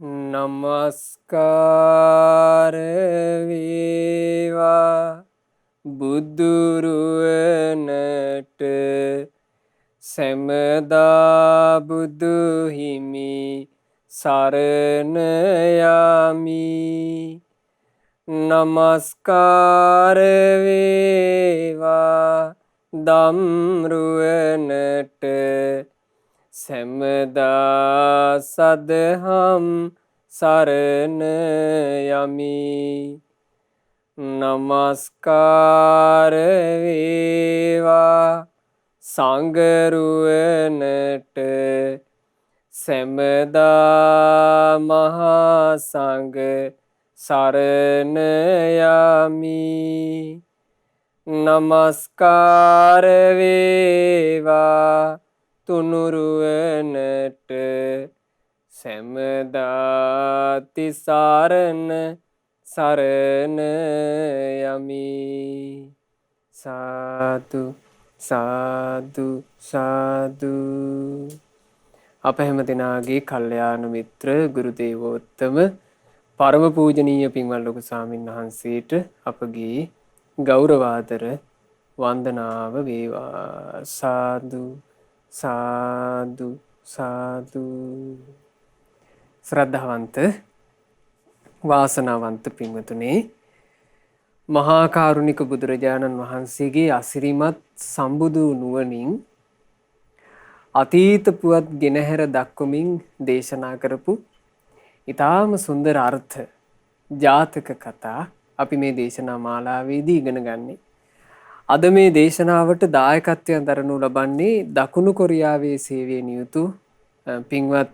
නමස්කාර වේවා බුදුරුවනට සැමදා බුදු හිමි සරණ යමි. නමස්කාර වේවා ධම්රුවනට සැමදා සදහම් සරණ යමි. නමස්කාර වේවා සංඝරුවනට සැමදා මහා සංඝ සරණ යමි. නමස්කාර වේවා තුනුරුවනට සැමදා තිසරණ සරණ යමි. සාදු සාදු සාදු. අප හැම දෙනාගේ කල්යාණ මිත්‍ර ගුරු දේවෝත්තම පරම පූජනීය පින්වත් ලොකු ස්වාමීන් වහන්සේට අපගේ ගෞරවාදර වන්දනාව වේවා. සාදු සාදු සාදු. ශ්‍රද්ධාවන්ත වාසනාවන්ත පින්වතුනේ, මහා කරුණික බුදුරජාණන් වහන්සේගේ අසිරිමත් සම්බුදු නුවණින් අතීත පුවත් ගෙනහැර දක්වමින් දේශනා කරපු ඊටාම සුන්දර අර්ථ ජාතක කතා අපි මේ දේශනා මාලාවේදී ඉගෙන ගන්නේ. අද මේ දේශනාවට දායකත්වයෙන් දරනු ලබන්නේ දකුණු කොරියාවේ සේවයේ නියුතු පින්වත්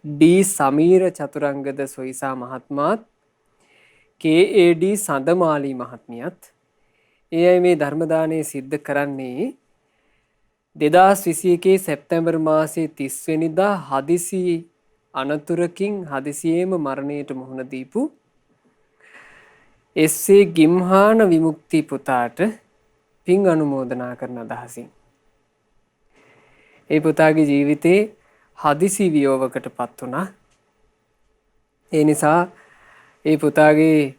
ඩී සමීර චතුරංගද සොයිසා මහත්මයාත් KAD සඳමාලි මහත්මියත්. ඒ අය මේ ධර්ම දානය සිද්ධ කරන්නේ 2021 සැප්තැම්බර් මාසයේ 30 වෙනිදා හදිසි අනතුරකින් හදිසියේම මරණයට මුහුණ දීපු එස්.ඒ. ගිම්හාන විමුක්ති පුතාට පින් අනුමෝදනා කරන අදහසින්. ඒ පුතාගේ ජීවිතේ හදිසි වියෝවකට පත් වුණා. ඒ නිසා ඒ පුතාගේ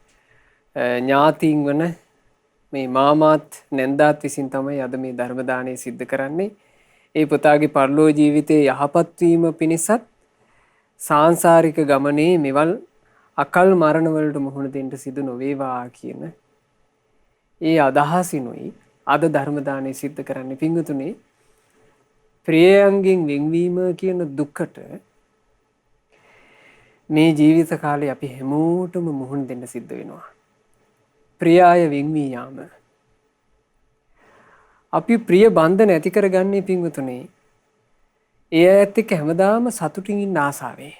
ඥාතීන් වන මේ මාමාත් නැන්දාත් විසින් තමයි අද මේ ධර්ම දානය සිද්ධ කරන්නේ. ඒ පුතාගේ පරලෝ ජීවිතයේ යහපත් වීම පිණිසත් සාංශාරික ගමනේ මෙවල් අකල් මරණ වලට මුහුණ දෙන්න සිදු නොවේවා කියන ඒ අදහසිනුයි අද ධර්ම දානය සිද්ධ කරන්නේ. පින්වතුනි, ප්‍රියයන්ගෙන් වෙන්වීම කියන දුකට මේ ජීවිත කාලේ අපි හැමෝටම මුහුණ දෙන්න සිද්ධ වෙනවා. ප්‍රිය අය වෙන්වී යාම. අපි ප්‍රිය බන්ධන ඇති කරගන්නේ පින්වතුනි, ඒ ඇත්ත එක්ක හැමදාම සතුටින් ඉන්න ආසාවේ.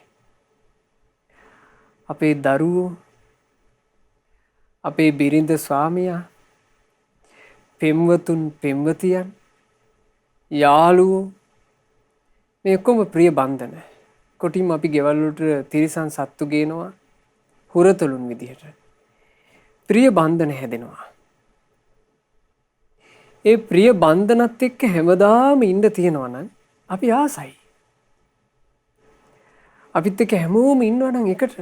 අපේ දරුවෝ, අපේ බිරිඳ ස්වාමියා, පෙම්වතුන් පෙම්වතියන්, යාළුවෝ, මේ ඔක්කොම ප්‍රිය බන්ධන. කොටින්ම අපි ගෙවල් වලට තිරිසන් සත්තු ගේනවා හුරතලුන් විදිහට. ප්‍රිය බන්ධන හැදෙනවා. ඒ ප්‍රිය බන්ධනත් එක්ක හැමදාම ඉන්න තියෙනවා නම් අපි ආසයි. අපිත් එක්ක හැමෝම ඉන්නවා නම් එකට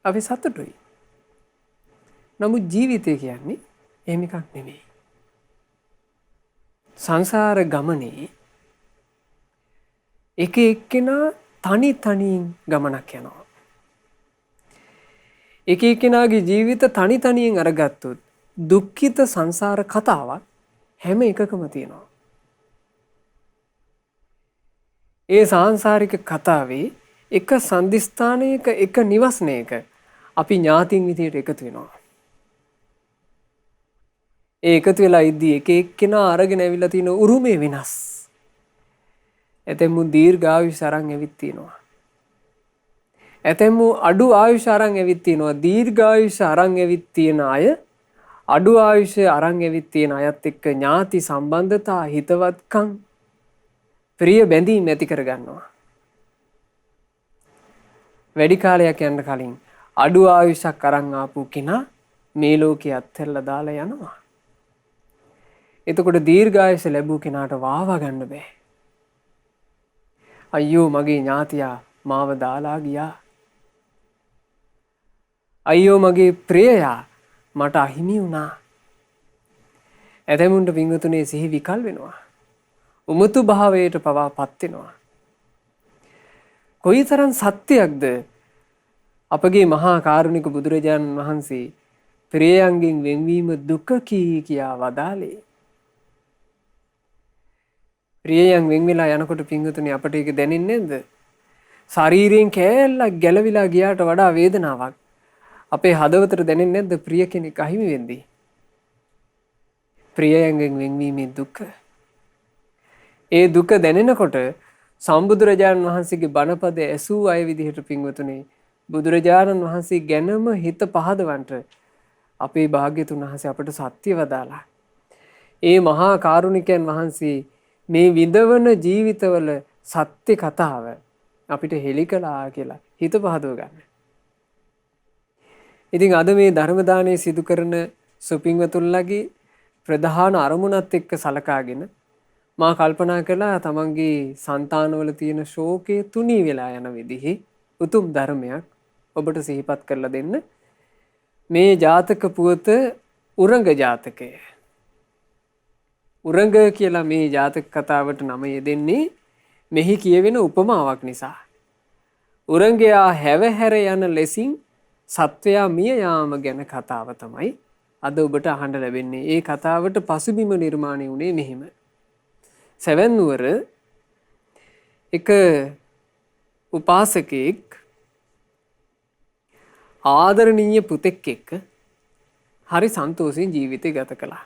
අපි සතුටුයි. නමුත් ජීවිතය කියන්නේ එහෙම එකක් නෙමෙයි. සංසාර ගමනේ එක එක්කෙනා තනි තනියෙන් ගමනක් යනවා. එක එක්කෙනාගේ ජීවිත තනි තනියෙන් අරගත්තොත් දුක්ඛිත සංසාර කතාවක් හැම එකකම තියෙනවා. ඒ සාංශාරික කතාවේ එක සන්දිස්ථානයක එක නිවස්නයක අපි ඥාතින් විදියට එකතු වෙනවා. ඒ එකතු වෙලා ඉද්දී එක එක්කෙනා අරගෙන ඇවිල්ලා තියෙන උරුමේ වෙනස්. ඇතැම්මු දීර්ඝායුෂ අරන් ඇවිත් තියෙනවා. ඇතැම්මු අඩු ආයුෂ අරන් ඇවිත් තියෙනවා. දීර්ඝායුෂ අරන් ඇවිත් තියෙන අය අඩු ආයුෂ අරන් ඇවිත් තියෙන අයත් එක්ක ඥාති සම්බන්ධතා, හිතවත්කම්, ප්‍රිය බැඳීම් ඇති කරගන්නවා. වැඩි කාලයක් යන්න කලින් අඩු ආයුෂක් අරන් ආපු කෙනා මේ ලෝකේ අත්හැරලා දාලා යනවා. එතකොට දීර්ඝායුෂ ලැබූ කෙනාට වාවා ගන්න බෑ. අයියෝ මගේ ඥාතියා මාව දාලා ගියා. අයියෝ මගේ ප්‍රියයා මට අහිමි වුණා. ඇතැමුන්ට පිංගුතුනේ සිහි විකල් වෙනවා. උමතු භාවයට පවා පත් වෙනවා. කොයිතරම් සත්‍යයක්ද අපගේ මහා කාරුණික බුදුරජාණන් වහන්සේ ප්‍රියයන්ගෙන් වෙන්වීම දුකකි කියා වදාළේ. ප්‍රියයන් වෙන් වෙලා යනකොට පිංගුතුනේ අපට ඒක දැනෙන්නේ නැද්ද? ශරීරයෙන් කෑල්ලක් ගැලවිලා ගියාට වඩා වේදනාවක් අපේ හදවතට දැනෙන්නේ නැද්ද ප්‍රිය කෙනෙක් අහිමි වෙද්දී? ප්‍රියයන්ගෙන් වෙන්වීමේ දුක. ඒ දුක දැනෙනකොට සම්බුදුරජාණන් වහන්සේගේ බණපද ඇසූ අය විදිහට පින්වතුනි බුදුරජාණන් වහන්සේ ගැනම හිත පහදවන්ට අපේ භාග්‍යතුන් වහන්සේ අපට සත්‍ය වදාලා. ඒ මහා කාරුණිකයන් වහන්සේ මේ විඳවන ජීවිතවල සත්‍ය කතාව අපිට හෙළි කළා කියලා හිත පහදව ගන්න. ඉතින් අද මේ ධර්ම දානය සිදු කරන සුපින්වතුන්ලගේ ප්‍රධාන අරමුණත් එක්ක සලකාගෙන මා කල්පනා කළා තමන්ගේ సంతානවල තියෙන ශෝකය තුනී වෙලා යන විදිහේ උතුම් ධර්මයක් ඔබට සිහිපත් කරලා දෙන්න. මේ ජාතක පුවත උරංග ජාතකය. උරංග කියලා මේ ජාතක කතාවට නම යෙදෙන්නේ මෙහි කියවෙන උපමාවක් නිසා. උරංගයා හැවහැර යන ලෙසින් සත්වයා මිය යාම ගැන කතාව තමයි අද ඔබට අහන්න ලැබෙන්නේ. ඒ කතාවට පසුබිම නිර්මාණය වුණේ මෙහිම. සැවැන් නුවර එක උපාසකෙක් ආදරණීය පුතෙක් එක්ක හරි සන්තෝෂයෙන් ජීවිතය ගත කළා.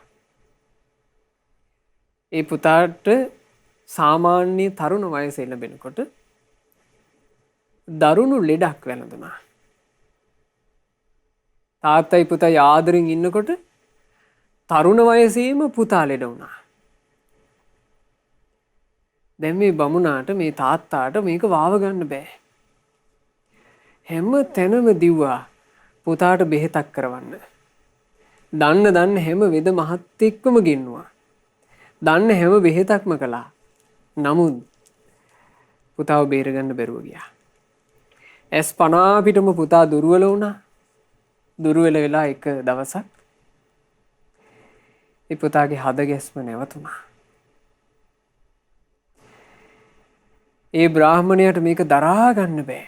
ඒ පුතාට සාමාන්‍ය තරුණ වයස එළඹෙනකොට දරුණු ලෙඩක් වැළඳුණා. තාත්තයි පුතයි ආදරෙන් ඉන්නකොට තරුණ වයසේම පුතා ලෙඩ වුණා. දැන් මේ බමුණාට මේ තාත්තාට මේක වාව ගන්න බෑ. හැම තැනම දිව්වා පුතාට බෙහෙතක් කරවන්න. දන්න හැම වෙද මහත්තෙක්වම ගෙන්නවා. දන්න හැම බෙහෙතක්ම කළා. නමුත් පුතාව බේරගන්න බැරුව ගියා. ඇස් පනා පිටම පුතා දුර්වල වුණා. දුර්වල වෙලා එක දවසක් ඒ පුතාගේ හද ගැස්ම නැවතුණා. ඒ බ්‍රාහ්මණයට මේක දරා ගන්න බෑ.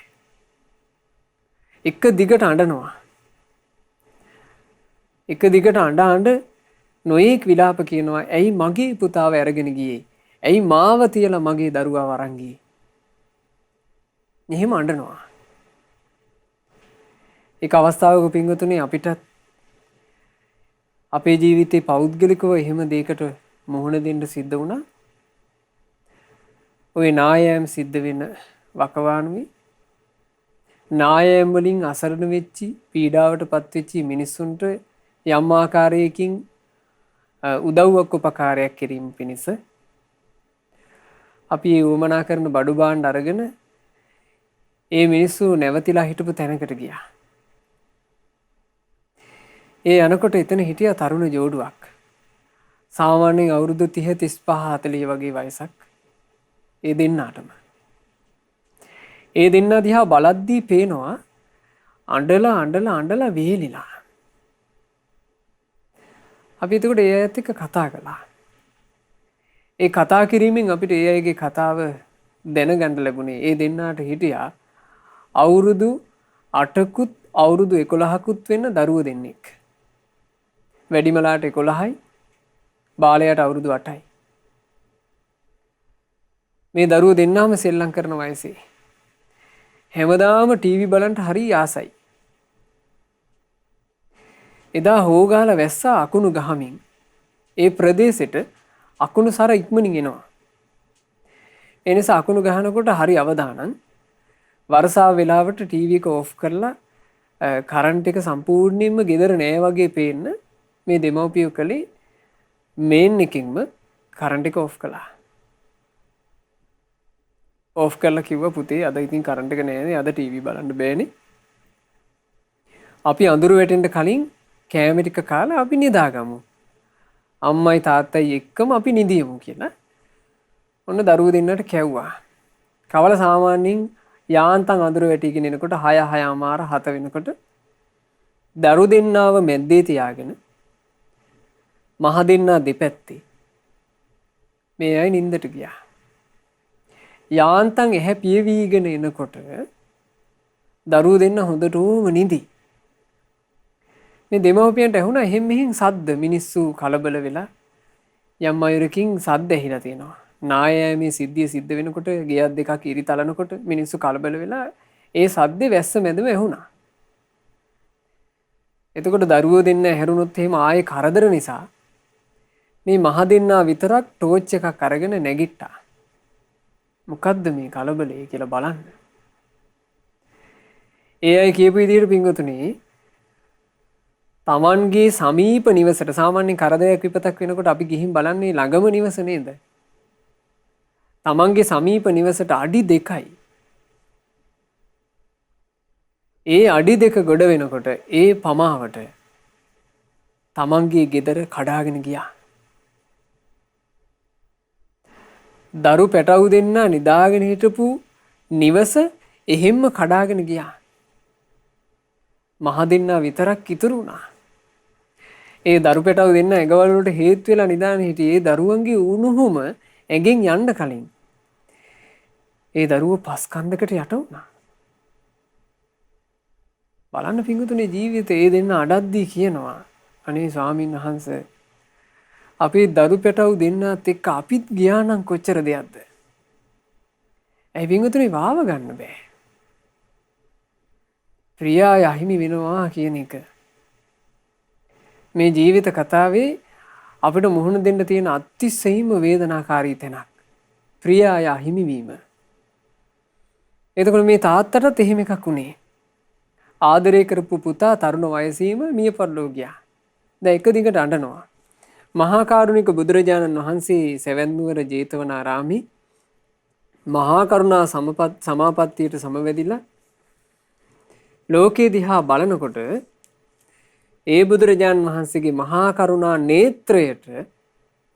එක දිගට අඬනවා. එක දිගට අඬ නොයෙක් විලාප කියනවා. ඇයි මගේ පුතාව අරගෙන ගියේ? ඇයි මාව තියලා මගේ දරුවාව අරන් ගියේ? එහෙම අඬනවා. ඒක අවස්ථාවක පින්වතුනි අපිට අපේ ජීවිතේ පෞද්ගලිකව එහෙම දෙයකට මුහුණ දෙන්න සිද්ධ වුණා. ඔය නායම් සිද්ධ වෙන වකවානුවේ නායම් වලින් අසරණ වෙච්චි පීඩාවටපත් වෙච්චි මිනිස්සුන්ට යම් ආකාරයකින් උදව්වක් උපකාරයක් කිරීම පිණිස අපි ඒ උවමනා කරන බඩු භාණ්ඩ අරගෙන ඒ මිනිස්සු නැවතිලා හිටපු තැනකට ගියා. ඒ යනකොට එතන හිටියා තරුණ ජෝඩුවක්. සාමාන්‍යයෙන් අවුරුදු 30 35 40 වගේ වයසක්. ඒ දෙන්නාටම. ඒ දෙන්නා දිහා බලද්දී පේනවා අඬලා වේලිලා. අපි එතකොට ඒ අයත් එක්ක කතා කළා. ඒ කතා කිරීමෙන් අපිට ඒ අයගේ කතාව දැනගන්න ලැබුණේ ඒ දෙන්නාට හිටියා අවුරුදු 8කුත් අවුරුදු 11කුත් වෙන දරුවෝ දෙන්නෙක්. වැඩිමලාට 11යි බාලයාට අවුරුදු 8යි. මේ දරුවෝ දෙන්නාම සෙල්ලම් කරන වයසේ. හැමදාම ටීවී බලන්න හරි ආසයි. එදා හෝගාල වැස්සා අකුණු ගහමින් ඒ ප්‍රදේශෙට අකුණු සර ඉක්මනින් එනවා. ඒ නිසා අකුණු ගහනකොට හරි අවදානම් වර්ෂාව වෙලාවට ටීවී එක ඕෆ් කරලා කරන්ට් එක සම්පූර්ණයෙන්ම ගෙදර නෑ වගේ පේන්න මේ දෙමව්පියෝ කලේ මේන් එකකින්ම කරන්ට් එක ඕෆ් කළා. ඕෆ් කරලා කිව්වා පුතේ අද ඉතින් කරන්ට් එක නෑනේ අද ටීවී බලන්න බෑනේ. අපි අඳුර වැටෙන්න කලින් කෑම ටික කාලා අපි නිදාගමු. අම්මයි තාත්තයි එක්කම අපි නිදියමු කියලා. ඔන්න දරුවෝ දෙන්නට කැව්වා. කවල සාමාන්‍යයෙන් යාන්තම් අඳුර වැටිගෙන එනකොට 6:07 වෙනකොට දරු දෙන්නාව මැද්දේ තියාගෙන මහ දෙන්නා දෙපැත්තේ මේ අය නින්දට ගියා. යාන්තම් එහැ පියවීගෙන එනකොට දරුවෝ දෙන්න හොඳටම නිදි. මේ දෙමව්පියන්ට ඇහුණා එහෙන් මෙහෙන් සද්ද. මිනිස්සු කලබල වෙලා යම් අයුරකින් සද්ද ඇහිලා තියෙනවා. නායය මේ සිද්ධිය සිද්ධ වෙනකොට ගෙයක් දෙකක් ඉරි තලනකොට මිනිස්සු කලබල වෙලා ඒ සද්දේ වැස්ස මැදම ඇහුණා. එතකොට දරුවෝ දෙන්න හැරුණොත් එහෙම ආයේ කරදර නිසා මේ මහ දෙන්නා විතරක් ටෝච් එකක් අරගෙන නැගිට්ටා. මොකද්ද මේ කලබලේ කියලා බලන්න. ඒ අය කියපු විදිහට පින්වතුනි තමන්ගේ සමීප නිවසට සාමාන්‍ය කරදරයක් විපතක් වෙනකොට අපි ගිහින් බලන්නේ ළඟම නිවස නේද? තමන්ගේ සමීප නිවසට අඩි 2යි. ඒ අඩි 2 ගොඩ වෙනකොට ඒ පමාවට තමන්ගේ ගෙදර කඩාගෙන ගියා. දරු පැටවු දෙන්න නිදාගෙන හිටපු නිවස එහෙම්ම කඩාගෙන ගියා. මහ දෙන්නා විතරක් ඉතුරු වුණා. ඒ දරු පැටවු දෙන්න ඇඟවල වලට හේතු වෙලා නිදාගෙන හිටියේ ඒ දරුවන්ගේ උණුහුම ඇඟෙන් යන්න කලින්. ඒ දරුවෝ පස් කන්දකට යට වුණා. බලන්න පිංගුතුනේ ජීවිතේ ඒ දෙන්න අඩද්දී කියනවා අනේ ස්වාමීන් වහන්සේ අපේ දරු පැටවු දෙන්නත් එක්ක අපිත් ගියා නම් කොච්චර දෙයක්ද? ඇයි පිංගුතුනේ වාව ගන්න බෑ. ප්‍රියාය අහිමි වෙනවා කියන එක මේ ජීවිත කතාවේ අපිට මුහුණ දෙන්න තියෙන අතිශයින්ම වේදනාකාරී තැනක්. ප්‍රියාය අහිමි වීම. එතකොට මේ තාත්තටත් එහෙම එකක් උනේ. ආදරය කරපු පුතා තරුණ වයසීම මිය පරලෝ ගියා. දැන් එක දිගට අඬනවා. මහා කරුණික බුදුරජාණන් වහන්සේ සෙවැන් නුවර ජේතවනාරාමේ මහා කරුණා සමාපත්තියට සමවැදිලා ලෝකේ දිහා බලනකොට ඒ බුදුරජාණන් වහන්සේගේ මහා කරුණා නේත්‍රයට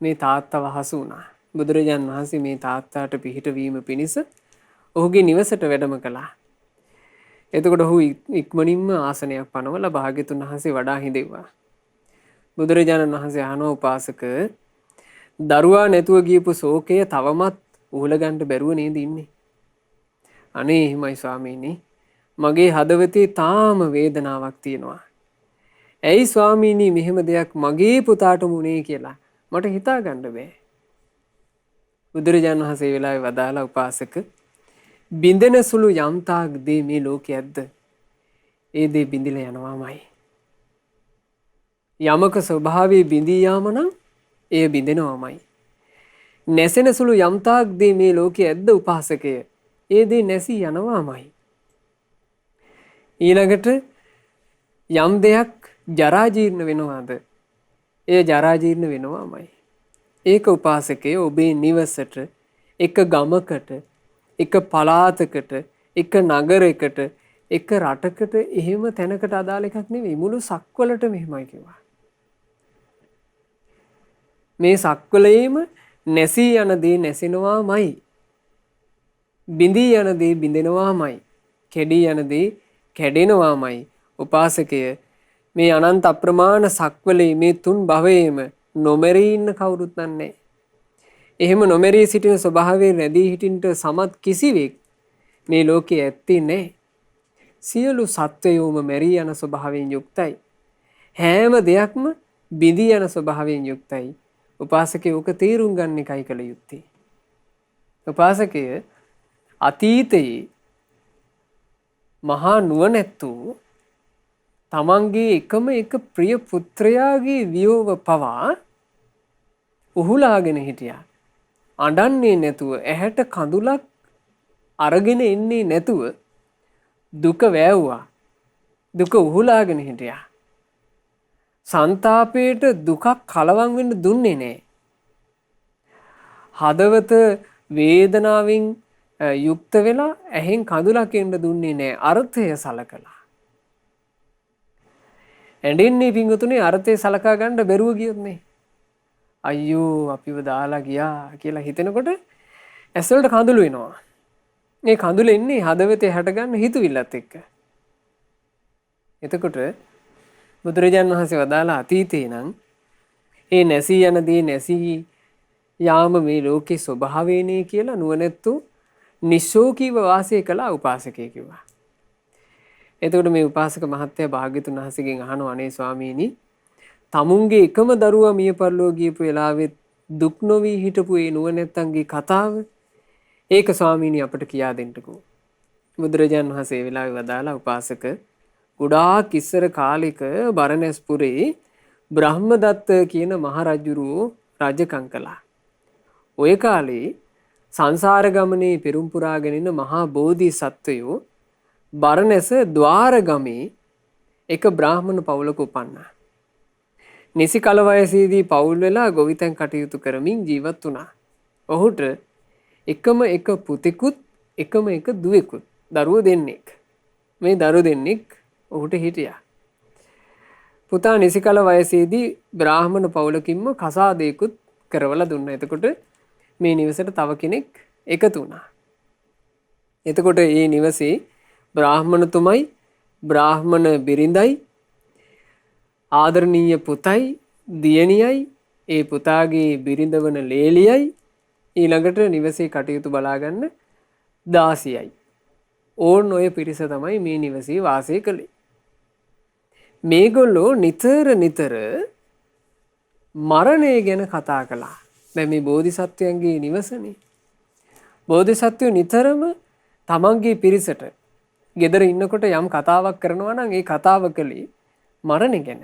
මේ තාත්තව හසු වුණා. බුදුරජාණන් වහන්සේ මේ තාත්තාට පිහිට වීම පිණිස ඔහුගේ නිවසට වැඩම කළා. එතකොට ඔහු ඉක්මනින්ම ආසනයක් පනවලා භාග්‍යතුන් වහන්සේ වඩා හිඳෙව්වා. බුදුරජාණන් වහන්සේ අහනවා උපාසක දරුවා නැතුව ගියපු ශෝකය තවමත් උහුලගන්න බැරුව නේද ඉන්නේ? අනේ එහෙමයි ස්වාමීනි. මගේ හදවතේ තාම වේදනාවක් තියෙනවා. ඇයි ස්වාමීනි මෙහෙම දෙයක් මගේ පුතාට මුනේ කියලා මට හිතා ගන්න බෑ. බුදුරජාණන් වහන්සේ වෙලාවේ වදාලා උපාසක බින්දෙන සුළු යම්තාක් දේ මේ ලෝකේ ඇද්ද? ඒ දේ බිඳිලා යනවාමයි. යමක ස්වභාවයේ බිඳී යාම නම් එය බිඳෙනවාමයි. නැසෙන සුළු යම්තාක් දේ මේ ලෝකේ ඇද්ද උපාසකය? ඒ දේ නැසී යනවාමයි. ඊළඟට යම් දෙයක් ජරා ජීර්ණ වෙනවාද? එය ජරා ජීර්ණ වෙනවාමයි. ඒක උපාසකය ඔබේ නිවසට, එක ගමකට, එක පළාතකට, එක නගරයකට, එක රටකට එහෙම තැනකට අදාළ එකක් නෙවෙයි. මුළු සක්වලට මෙහෙමයි කිව්වා. මේ සක්වලේම නැසී යන දේ නැසෙනවාමයි. බිඳී යන දේ බිඳෙනවාමයි. කැඩී යන දේ කැඩෙනවාමයි. උපාසකය මේ අනන්ත අප්‍රමාණ සක්වලේ මේ තුන් භවයේම නොමරී ඉන්න කවුරුත් නැහැ. එහෙම නොමරී සිටින ස්වභාවයෙන් රැඳී හිටින්නට සමත් කිසිවෙක් මේ ලෝකයේ ඇත්තේ නැහැ. සියලු සත්වයෝම මැරී යන ස්වභාවයෙන් යුක්තයි. හැම දෙයක්ම බිඳී යන ස්වභාවයෙන් යුක්තයි. උපාසකය ඕක තේරුම් ගන්න එකයි කළ යුත්තේ. උපාසකය අතීතයේ මහා නුවණැත්තෝ තමන්ගේ එකම එක ප්‍රිය පුත්‍රයාගේ වියෝව පවා උහුලාගෙන හිටියා. අඬන්නේ නැතුව, ඇහැට කඳුලක් අරගෙන එන්නේ නැතුව දුක වැවුවා. දුක උහුලාගෙන හිටියා. සංතාපයට දුකක් කලවම් වෙන්න දුන්නේ නැහැ. හදවත වේදනාවෙන් යුක්ත වෙලා ඇහෙන් කඳුලක් එන්න දුන්නේ නැහැ. අර්ථය සලකලා. ඇඬෙන්නේ පිංගුතුනේ අර්ථය සලකා ගන්න බැරුව ගියොත් නේ. අයියෝ අපිව දාලා ගියා කියලා හිතෙනකොට ඇස්වලට කඳුළු එනවා. මේ කඳුල එන්නේ හදවතේ හටගන්න හිතුවිල්ලත් එක්ක. එතකොට බුදුරජාණන් වහන්සේ වදාලා අතීතේ නම් ඒ නැසී යන දේ නැසී යාම මේ ලෝකේ ස්වභාවයනේ කියලා නුවණැත්තු නිශ්ශෝකීව වාසය කළා උපාසකයෙක් කිව්වා. එතකොට මේ උපාසක මහත්තයා භාග්‍යතුන් වහන්සේගෙන් අහනවා අනේ ස්වාමීනි තමුන්ගේ එකම දරුවා මිය පරලෝ ගියපු වෙලාවෙත් දුක් නොවි හිටපු ඒ නුවණැත්තන්ගේ කතාව ඒක ස්වාමීනි අපට කියා දෙන්නකෝ. බුදුරජාණන් වහන්සේ ඒ වෙලාවේ වදාලා උපාසක ගොඩාක් ඉස්සර කාලෙක බරණැස්පුරේ බ්‍රහ්මදත්ත කියන මහරජුරෝ රජකම් කළා. ওই කාලේ සංසාර ගමනේ පෙරම් පුරාගෙන ඉන්න මහා බෝධිසත්වයෝ බරණැස ద్వාරගමේ එක බ්‍රාහ්මණ පවුලක උපන්නා. නිසි කල වයසේදී පවුල් වෙලා ගොවිතැන් කටයුතු කරමින් ජීවත් වුණා. ඔහුට එකම එක පුතෙකුත් එකම එක දුවෙකුත් දරුවෝ දෙන්නෙක්. මේ දරුවෝ දෙන්නෙක් ඔහුට හිටියා. පුතා නිසි කල වයසේදී බ්‍රාහ්මණ පවුලකින්ම කසාදයකුත් කරවලා දුන්නා. එතකොට මේ නිවසට තව කෙනෙක් එකතු වුණා. එතකොට මේ නිවසේ බ්‍රාහ්මණතුමයි බ්‍රාහ්මණ බිරිඳයි ආදරණීය පුතයි දියණියයි ඒ පුතාගේ බිරිඳ වන ලේලියයි ඊළඟට නිවසේ කටයුතු බලාගන්න දාසියයි. ඕන් ඔය පිරිස තමයි මේ නිවසේ වාසය කළේ. මේගොල්ලෝ නිතර මරණය ගැන කතා කළා. දැන් මේ බෝධිසත්වයන්ගේ නිවසනේ. බෝධිසත්වයෝ නිතරම තමන්ගේ පිරිසට ගෙදර ඉන්නකොට යම් කතාවක් කරනවා නම් ඒ කතාව කළේ මරණය ගැන.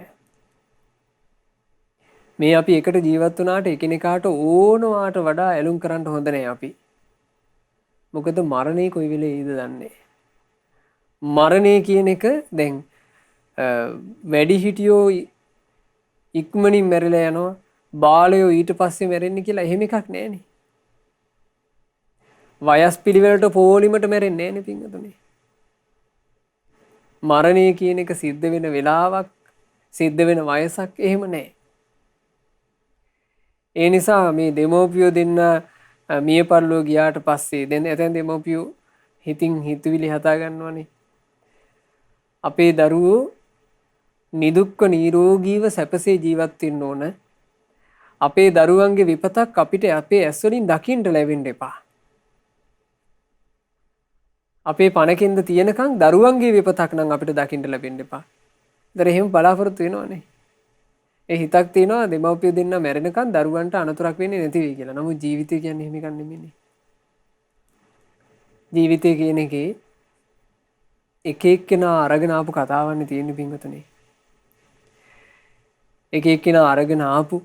මේ අපි එකට ජීවත් වුණාට එකිනෙකාට ඕනවාට වඩා ඇලුම් කරන්න හොඳ නැහැ අපි. මොකද මරණය කොයි වෙලේ ඉද දන්නේ. මරණය කියන එක දැන් වැඩි හිටියෝ ඉක්මනින් මැරිලා යනවා බාලයෝ ඊට පස්සේ මැරෙන්නේ කියලා එහෙම එකක් නැහැනේ. වයස් පිළිවෙලට පොලිමට මැරෙන්නේ නැහැනේ පින්වතුනි. මරණය කියන එක සිද්ධ වෙන වෙලාවක් සිද්ධ වෙන වයසක් එහෙම නැහැ. ඒ නිසා මේ දෙමෝපියෝ දෙන්න මිය පරලෝ ගියාට පස්සේ දැන් ඇතැම් දෙමෝපියෝ හිතින් හිතවිලි හදා ගන්නවනේ. අපේ දරුවෝ නිදුක්ක නිරෝගීව සැපසේ ජීවත් වෙන්න ඕන. අපේ දරුවන්ගේ විපතක් අපිට අපේ ඇස් වලින් දකින්න ලැබෙන්න එපා. අපේ පණකින්ද තියෙනකන් දරුවන්ගේ විපතක් නම් අපිට දකින්න ලැබෙන්න එපා. දර එහෙම බලාපොරොත්තු වෙනවනේ. ඒ හිතක් තියෙනවා දෙමව්පියෝ දෙන්න මැරෙනකන් දරුවන්ට අනතුරක් වෙන්නේ නැති වෙයි කියලා. නමුත් ජීවිතය කියන්නේ එහෙම එකක් නෙමෙයිනේ. ජීවිතය කියන එකේ එක එක්කෙනා අරගෙන ආපු කතාවන්නේ තියෙන්නේ පින්වතුනි. එක එක්කෙනා අරගෙන ආපු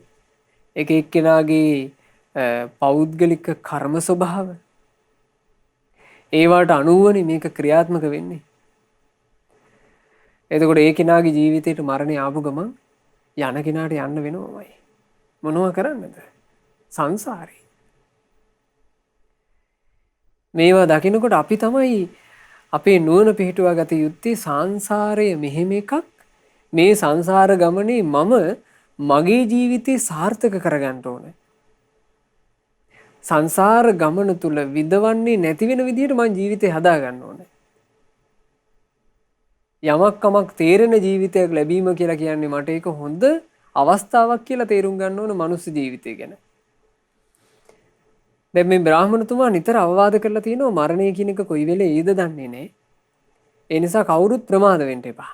එක එක්කෙනාගේ පෞද්ගලික කර්ම ස්වභාව ඒවට අනුවනේ මේක ක්‍රියාත්මක වෙන්නේ. එතකොට ඒ කෙනාගේ ජීවිතේට මරණය ආපු ගමන් යන කෙනාට යන්න වෙනවමයි. මොනවා කරන්නද? සංසාරේ. මේවා දකිනකොට අපි තමයි අපේ නුවණ පිහිටුවා ගත යුත්තේ සංසාරය මෙහෙම එකක්. මේ සංසාර ගමනේ මම මගේ ජීවිතේ සාර්ථක කරගන්න ඕනේ. සංසාර ගමන තුල විඳවන්නේ නැති වෙන විදිහට මම ජීවිතේ හදා ගන්න ඕනේ. යමක් කමක් තේරෙන ජීවිතයක් ලැබීම කියලා කියන්නේ මට ඒක හොඳ අවස්ථාවක් කියලා තේරුම් ගන්න ඕන මනුස්ස ජීවිතය ගැන. දැන් මේ බ්‍රාහ්මණතුමා නිතර අවවාද කරලා තියෙනවා මරණය කියන එක කොයි වෙලේ ඊද දන්නේ නැහැ. ඒ නිසා කවුරුත් ප්‍රමාද වෙන්න එපා.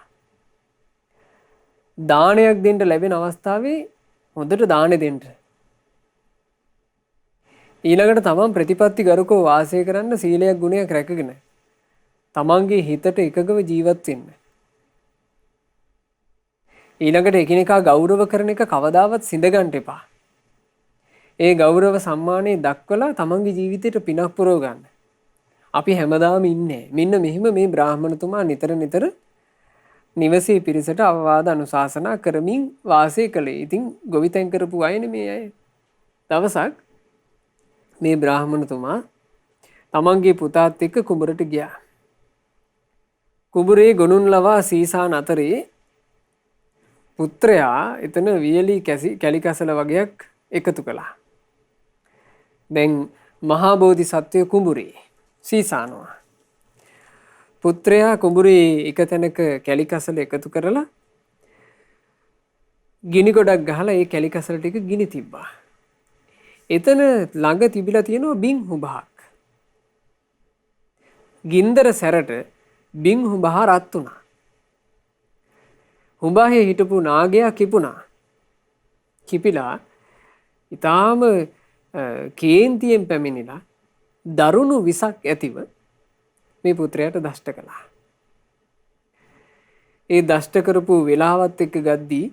දානයක් දෙන්න ලැබෙන අවස්ථාවේ හොඳට දානෙ දෙන්න. ඊළඟට තමන් ප්‍රතිපත්ති ගරුකව වාසය කරන්න සීලයක් ගුණයක් රැකගෙන තමන්ගේ හිතට එකගව ජීවත් වෙන්න. ඊළඟට එකිනෙකා ගෞරව කරන එක කවදාවත් සිඳ ගන්න එපා. ඒ ගෞරව සම්මානය දක්වලා තමන්ගේ ජීවිතයට පිනක් පුරව ගන්න. අපි හැමදාම ඉන්නේ. මෙන්න මෙහිම මේ බ්‍රාහ්මණතුමා නිතර නිවසේ පිරිසට අවවාද අනුශාසනා කරමින් වාසය කළේ. ඉතින් ගොවිතැන් කරපු අයනේ මේ අය. දවසක් මේ බ්‍රාහ්මණතුමා තමන්ගේ පුතාත් එක්ක කුඹරට ගියා. කුඹුරේ ගොනුන් ලවා සීසාන අතරේ පුත්‍රයා එතන වියලි කැලි කැසල වගේක් එකතු කළා. දැන් මහා බෝධිසත්වය කුඹුරේ. සීසානවා. පුත්‍රයා කුඹුරේ එක තැනක කැලි කසල එකතු කරලා ගිනි ගොඩක් ගහලා ඒ කැලි කසල ටික ගිනි තිබ්බා. එතන ළඟ තිබිලා තියෙනවා බින් හුඹහක්. ගින්දර සැරට බින් හුඹහ රත් වුණා. හුඹහේ හිටපු නාගයා කිපුණා. කිපිලා ඊටාම කේන්තියෙන් පැමිණිලා දරුණු විසක් ඇතිව මේ පුත්‍රයාට දෂ්ට කළා. ඒ දෂ්ට කරපු වෙලාවත් එක්ක ගද්දී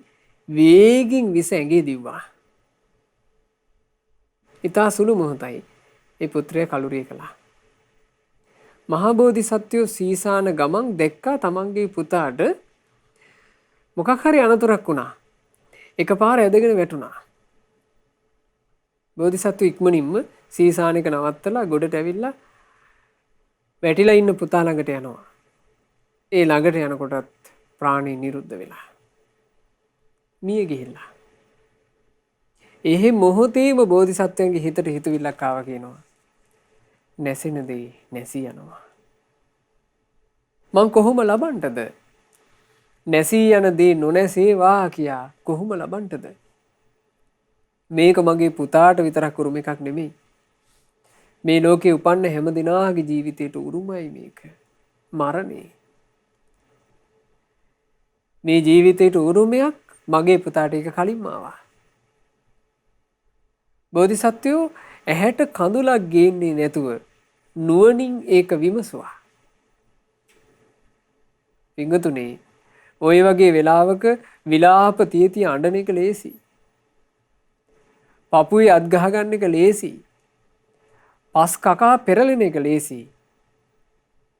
වේගින් විස ඇඟේ දිව්වා. ඊතා සුළු මොහොතයි ඒ පුත්‍රයා කලුරිය කළා. මහා බෝධිසත්වයෝ සීසාන ගමන් දැක්කා තමන්ගේ පුතාට මොකක් හරි අනතුරක් වුණා. එකපාර ඇදගෙන වැටුණා. බෝධිසත්ව ඉක්මනින්ම සීසානෙක නවත්තලා ගොඩට ඇවිල්ලා වැටිලා ඉන්න පුතා ළඟට යනවා. ඒ ළඟට යනකොටත් ප්‍රාණය නිරුද්ධ වෙලා. මිය ගිහිල්ලා. එහෙ මොහොතේම බෝධිසත්වයන්ගේ හිතට හිතවිල්ලක් ආවා කියනවා. නැසෙන දේ නැසී යනවා. මං කොහොම ලබන්නද? නැසී යන දේ නොනැසේවා කියා කොහොම ලබන්නද? මේක මගේ පුතාට විතරක් උරුම එකක් නෙමෙයි. මේ ලෝකේ උපන්න හැම දිනාගේ ජීවිතයට උරුමයි මේක. මරණේ. මේ ජීවිතයට උරුමයක් මගේ පුතාට ඒක කලින්ම ආවා. බෝධිසත්වයෝ ඇහැට කඳුලක් ගේන්නේ නැතුව නුවණින් ඒක විමසුවා. පිංගුතුනේ ওই වගේ වෙලාවක විලාප තියති අඬන එක ලේසි. පපුවේ අත් ගහ ගන්න එක ලේසි. පස් කකා පෙරලෙන එක ලේසි.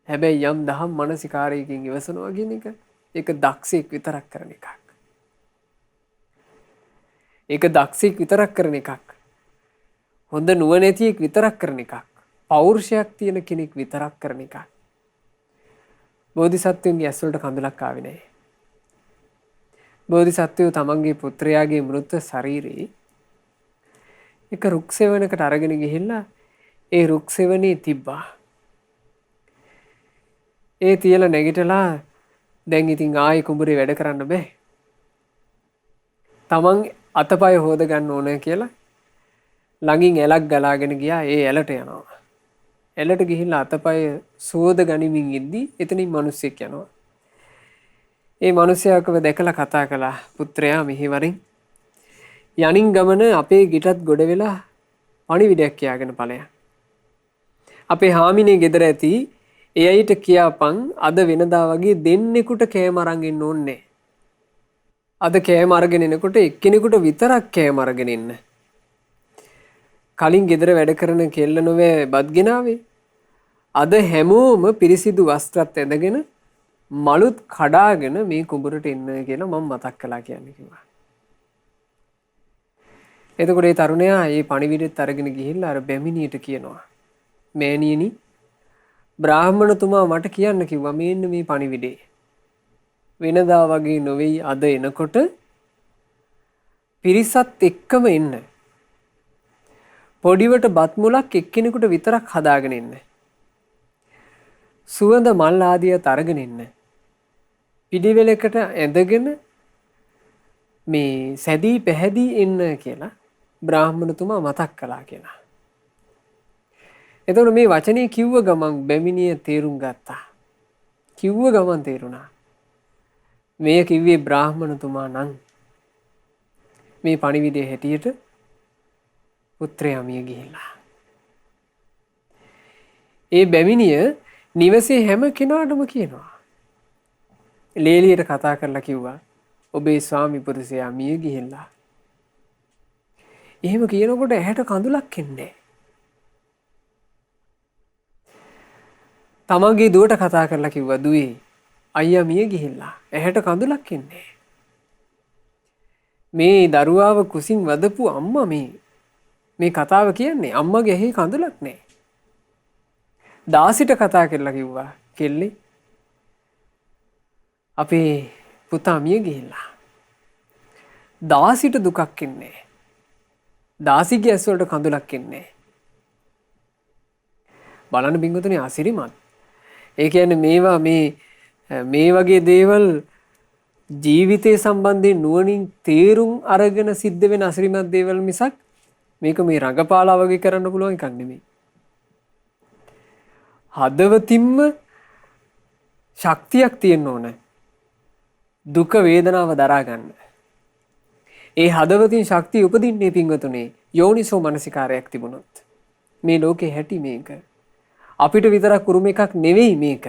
හැබැයි යම් දහම් මානසිකාරයකින් ඉවසනවා කියන එක ඒක දක්ෂයෙක් විතරක් කරන එකක්. ඒක දක්ෂයෙක් විතරක් කරන එකක්. හොඳ නුවණැතියෙක් විතරක් කරන එකක්. පෞරුෂයක් තියෙන කෙනෙක් විතරක් කරන එකක්. බෝධිසත්වයන්ගේ ඇස් වලට කඳුලක් ආවේ නැහැ. බෝධිසත්වයෝ තමන්ගේ පුත්‍රයාගේ මෘත ශරීරේ එක රුක් සෙවණකට අරගෙන ගිහිල්ලා ඒ රුක් සෙවණේ තිබ්බා. ඒ තියලා නැගිටලා දැන් ඉතින් ආයේ කුඹුරේ වැඩ කරන්න බෑ. තමන් අතපය හොද ගන්න ඕන කියලා ළඟින් ඇලක් ගලාගෙන ගියා. ඒ ඇලට යනවා. ඇලට ගිහිල්ලා අතපය සෝද ගනිමින් ඉද්දි එතනින් මිනිස්සෙක් යනවා. ඒ මිනිසයාකව දැකලා කතා කළා. පුත්‍රයා මෙහි වරින් යනින් ගමන අපේ ගිටත් ගොඩ වෙලා පණිවිඩයක් කියාගෙන ඵලයන්. අපේ හාමිනේ ගෙදර ඇති ඒ අයිට කියාපන් අද වෙනදා වගේ දෙන්නෙකුට කෑම අරන් එන්න ඕනේ. අද කෑම අරගෙන එනකොට එක්කෙනෙකුට විතරක් කෑම අරගෙන එන්න. කලින් ගෙදර වැඩ කරන කෙල්ල නොවේ බත් ගෙනාවේ. අද හැමෝම පිරිසිදු වස්ත්‍රත් ඇඳගෙන මලුත් කඩාගෙන මේ කුඹුරට එන්න කියලා මම මතක් කළා කියන්නේ කිව්වා. එතකොට ඒ තරුණයා මේ පණිවිඩෙත් අරගෙන ගිහිල්ලා අර බැමිණියට කියනවා. මෑණියනි බ්‍රාහ්මණතුමා මට කියන්න කිව්වා මේන්න මේ පණිවිඩේ. වෙනදා වගේ නොවේයි අද එනකොට පිරිසත් එක්කම එන්න. පොඩිවට බත් මුලක් එක්කෙනෙකුට විතරක් හදාගෙන එන්න. සුවඳ මල් ආදියත් අරගෙන එන්න. පිළිවෙලකට ඇඳගෙන මේ සැදී පැහැදී එන්න කියලා බ්‍රාහ්මණතුමා මතක් කළා කියලා. එතකොට මේ වචනේ කිව්ව ගමන් බැමිණිය තේරුම් ගත්තා. කිව්ව ගමන් තේරුණා. මේ කිව්වේ බ්‍රාහ්මණතුමා නම් මේ පණිවිඩය හැටියට පුත්‍රයා මිය ගිහිල්ලා. ඒ බැමිණිය නිවසේ හැම කෙනාටම කියනවා. ලේලියට කතා කරලා කිව්වා ඔබේ ස්වාමි පුරුෂයා මිය ගිහිල්ලා. එහෙම කියනකොට ඇහැට කඳුලක් එන්නේ. තමන්ගේ දුවට කතා කරලා කිව්වා දුවේ අයියා මිය ගිහිල්ලා. ඇහැට කඳුලක් එන්නේ. මේ දරුවාව කුසින් වදපු අම්මා මේ කතාව කියන්නේ අම්මගේ ඇහි කඳුලක් නැහැ. දාසිට කතා කරලා කිව්වා කෙල්ලේ අපේ පුතා මිය ගිහිල්ලා. දාසිට දුකක් එන්නේ. දාසිගේ ඇස් වලට කඳුලක් එන්නේ. බලන්න පින්වතුනි අසිරිමත්. ඒ කියන්නේ මේවා මේ වගේ දේවල් ජීවිතය සම්බන්ධයෙන් නුවණින් තේරුම් අරගෙන සිද්ධ වෙන අසිරිමත් දේවල් මිසක් මේක මේ රඟපාලා වගේ කරන්න පුළුවන් එකක් නෙමෙයි. හදවතින්ම ශක්තියක් තියෙන්න ඕන දුක වේදනාව දරා ගන්න. ඒ හදවතින් ශක්තිය උපදින්නේ පින්වතුනි යෝනිසෝ මනසිකාරයක් තිබුණොත්. මේ ලෝකේ හැටි මේක. අපිට විතරක් උරුම එකක් නෙවෙයි මේක.